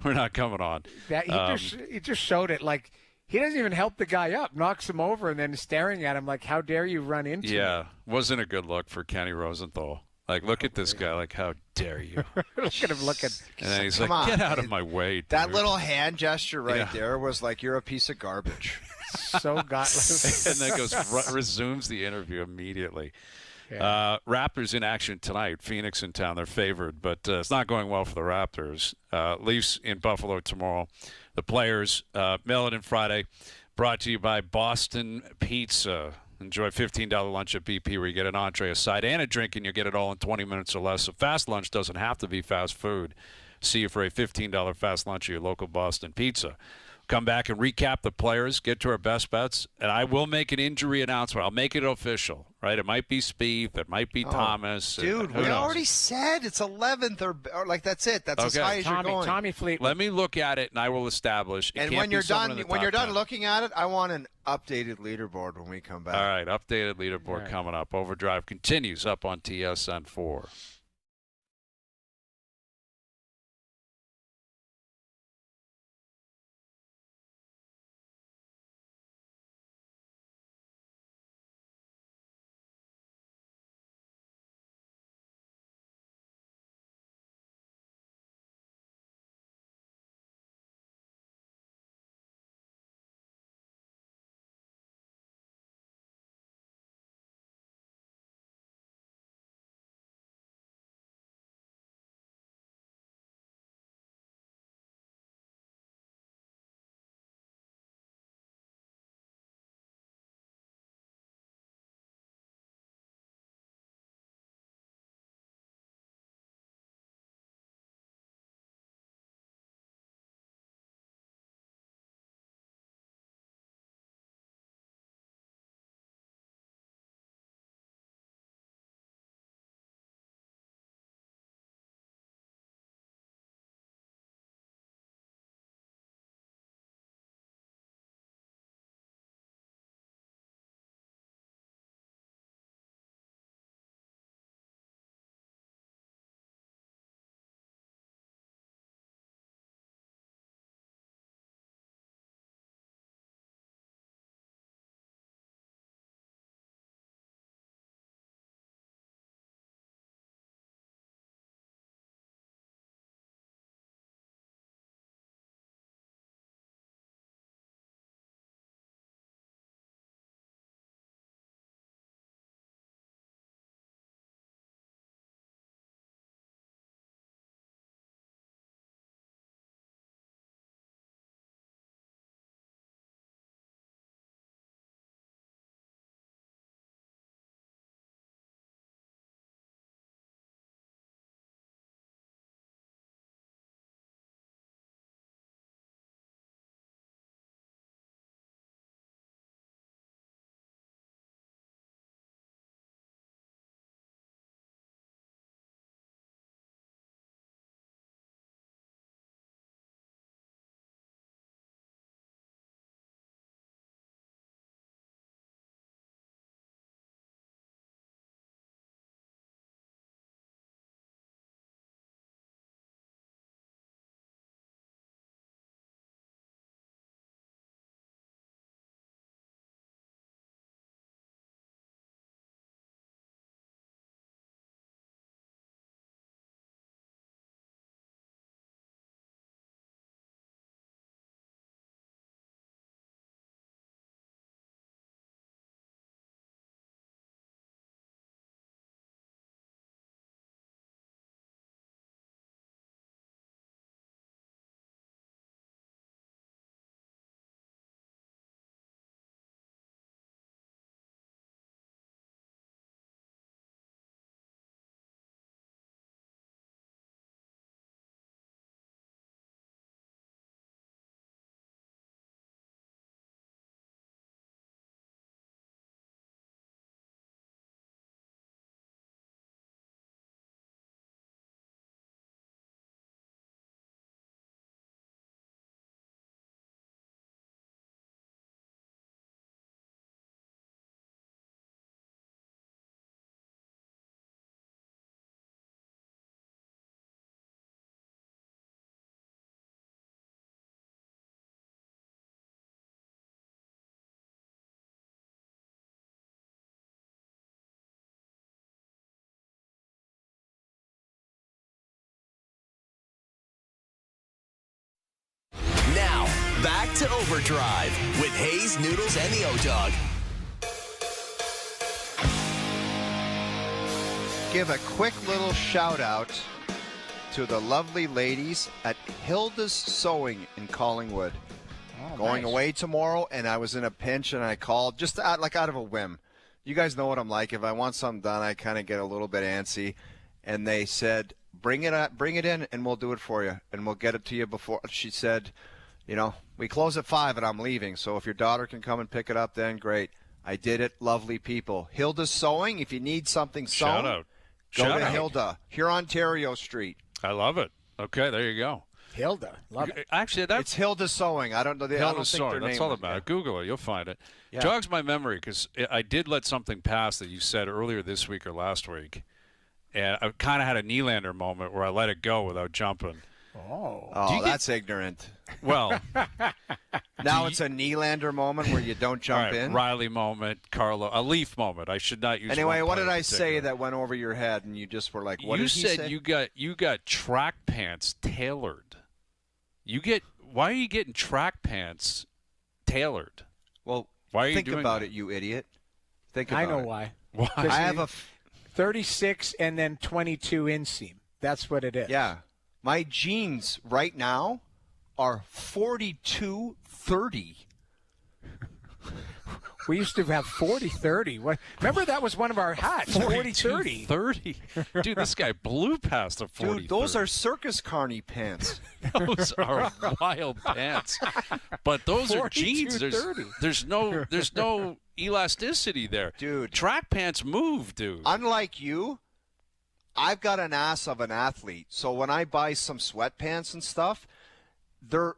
we're not coming on. He just showed it. Like, he doesn't even help the guy up, knocks him over, and then staring at him like, how dare you run into me? Yeah, wasn't a good look for Kenny Rosenthal. Like, look at this guy, like, how dare you? Look at him looking. And then he's Come like, on, get out of my way, dude. That little hand gesture right there was like, you're a piece of garbage. So godless. And then resumes the interview immediately. Yeah. Raptors in action tonight. Phoenix in town. They're favored, but it's not going well for the Raptors. Leafs in Buffalo tomorrow. The Players, Mail It In Friday, brought to you by Boston Pizza. Enjoy $15 lunch at BP where you get an entree, a side, and a drink, and you get it all in 20 minutes or less. So fast lunch doesn't have to be fast food. See you for a $15 fast lunch at your local Boston Pizza. Come back and recap the players, get to our best bets, and I will make an injury announcement. I'll make it official, right? It might be Spieth, it might be Thomas. Dude, we already said it's 11th or like that's it. That's as high as you're going. Tommy Fleetwood. Let me look at it, and I will establish. And when you're done, looking at it, I want an updated leaderboard when we come back. All right, updated leaderboard coming up. OverDrive continues up on TSN 4. Now, back to OverDrive with Hayes, Noodles, and the O-Dog. Give a quick little shout out to the lovely ladies at Hilda's Sewing in Collingwood. Going away tomorrow, and I was in a pinch, and I called just out of a whim. You guys know what I'm like. If I want something done, I kind of get a little bit antsy. And they said, bring it in, and we'll do it for you, and we'll get it to you before. She said, we close at 5, and I'm leaving. So if your daughter can come and pick it up, then great. I did it. Lovely people. Hilda's Sewing. If you need something sewn, Shout out. Go to Hilda, here on Ontario Street. I love it. Okay, there you go. Hilda, love it. Actually, it's Hilda Sewing. I don't know. Hilda Sewing. That's all about it. Google it. You'll find it. Yeah. Jogs my memory because I did let something pass that you said earlier this week or last week, and I kind of had a Nylander moment where I let it go without jumping. Oh, that's ignorant. Well, now it's a Nylander moment where you don't jump in. Riley moment, a Leaf moment. I should not use. Anyway, what did I say that went over your head and you just were like, "What did he say?" You said you got track pants tailored. Why are you getting track pants tailored? Well, why are you think doing about that? it, you idiot. Think about it. I know why. Why? I have a 36 and then 22 inseam. That's what it is. Yeah. My jeans right now are 42-30. We used to have 40-30. Remember that was one of our hats, 40-30. 30. Dude, this guy blew past the 40. Dude, those are circus carny pants. Those are wild pants. But those are jeans. There's no elasticity there. Dude. Track pants move, dude. Unlike you, I've got an ass of an athlete. So when I buy some sweatpants and stuff, they're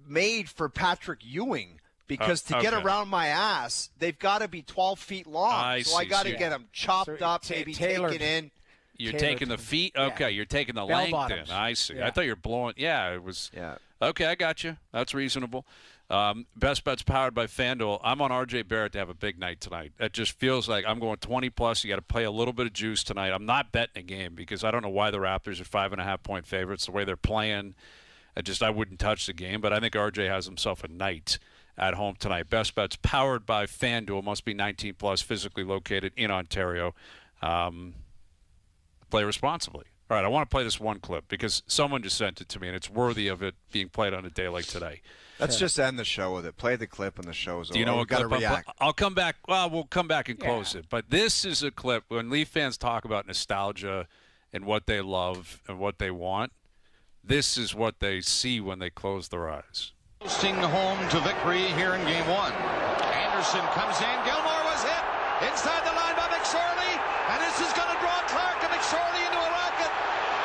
made for Patrick Ewing. Because to get around my ass, they've got to be 12 feet long. I got to get them chopped up, maybe taken in. You're taking the feet? Okay, you're taking the length in. I see. Yeah. I thought you were blowing. Yeah, it was. Yeah. Okay, I got you. That's reasonable. Best Bets powered by FanDuel. I'm on RJ Barrett to have a big night tonight. It just feels like I'm going 20-plus. You got to play a little bit of juice tonight. I'm not betting a game because I don't know why the Raptors are 5.5-point favorites. The way they're playing, I wouldn't touch the game. But I think RJ has himself a night at home tonight. Best Bets powered by FanDuel. Must be 19-plus, physically located in Ontario. Play responsibly. All right, I want to play this one clip because someone just sent it to me, and it's worthy of it being played on a day like today. Let's just end the show with it. Play the clip and the show's over. Do you know what got to clip react. I'll come back. Well, we'll come back and close it. But this is a clip when Leaf fans talk about nostalgia and what they love and what they want. This is what they see when they close their eyes. Coasting home to victory here in Game 1. Anderson comes in. Gilmore was hit inside the line by McSorley, and this is going to draw Clark and McSorley into a rocket.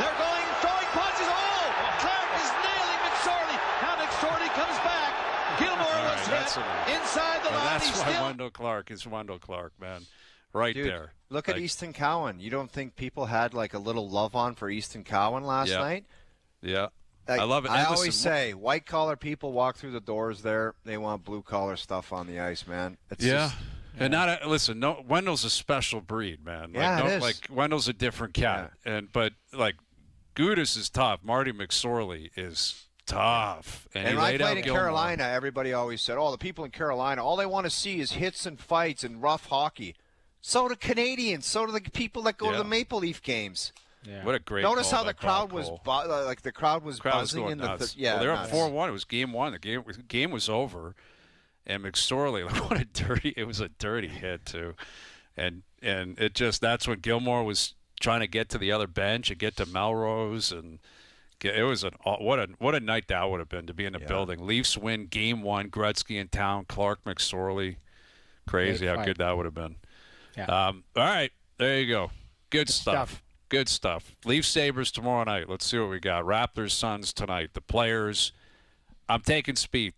They're throwing punches. Oh, Clark is nailing McSorley. Now McSorley comes back. Gilmore was hit inside the line. That's why Wendell Clark is Wendell Clark, man. Right Dude, there. Look at Easton Cowan. You don't think people had like a little love on for Easton Cowan last night? Yeah. Like, I love it. I always say, white-collar people walk through the doors there. They want blue-collar stuff on the ice, man. It's just, and listen, Wendell's a special breed, man. Yeah, it is. Like, Wendell's a different cat. Yeah. But, Gudis is tough. Marty McSorley is tough. And when I played in Carolina, everybody always said, the people in Carolina, all they want to see is hits and fights and rough hockey. So do Canadians. So do the people that go to the Maple Leaf games. Yeah. What a great Notice call how the crowd was the crowd was buzzing in the they're up 4-1. It was game 1. The game was over, and McSorley, it was a dirty hit too, and it just that's when Gilmore was trying to get to the other bench and get to Melrose, and it was what a night that would have been to be in the building. Leafs win game 1. Gretzky in town. Clark, McSorley, crazy how good that would have been. Yeah. All right, there you go. Good stuff. Good stuff. Leaf Sabres tomorrow night. Let's see what we got. Raptors Suns tonight. The players. I'm taking Spieth.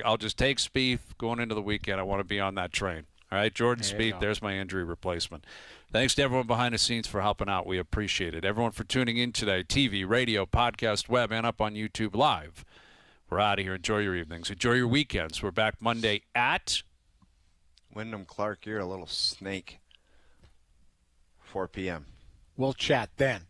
I'll just take Spieth going into the weekend. I want to be on that train. All right, Jordan Spieth. There's my injury replacement. Thanks to everyone behind the scenes for helping out. We appreciate it. Everyone for tuning in today. TV, radio, podcast, web, and up on YouTube live. We're out of here. Enjoy your evenings. Enjoy your weekends. We're back Monday at Windham Clark. You're a little snake. 4 p.m. We'll chat then.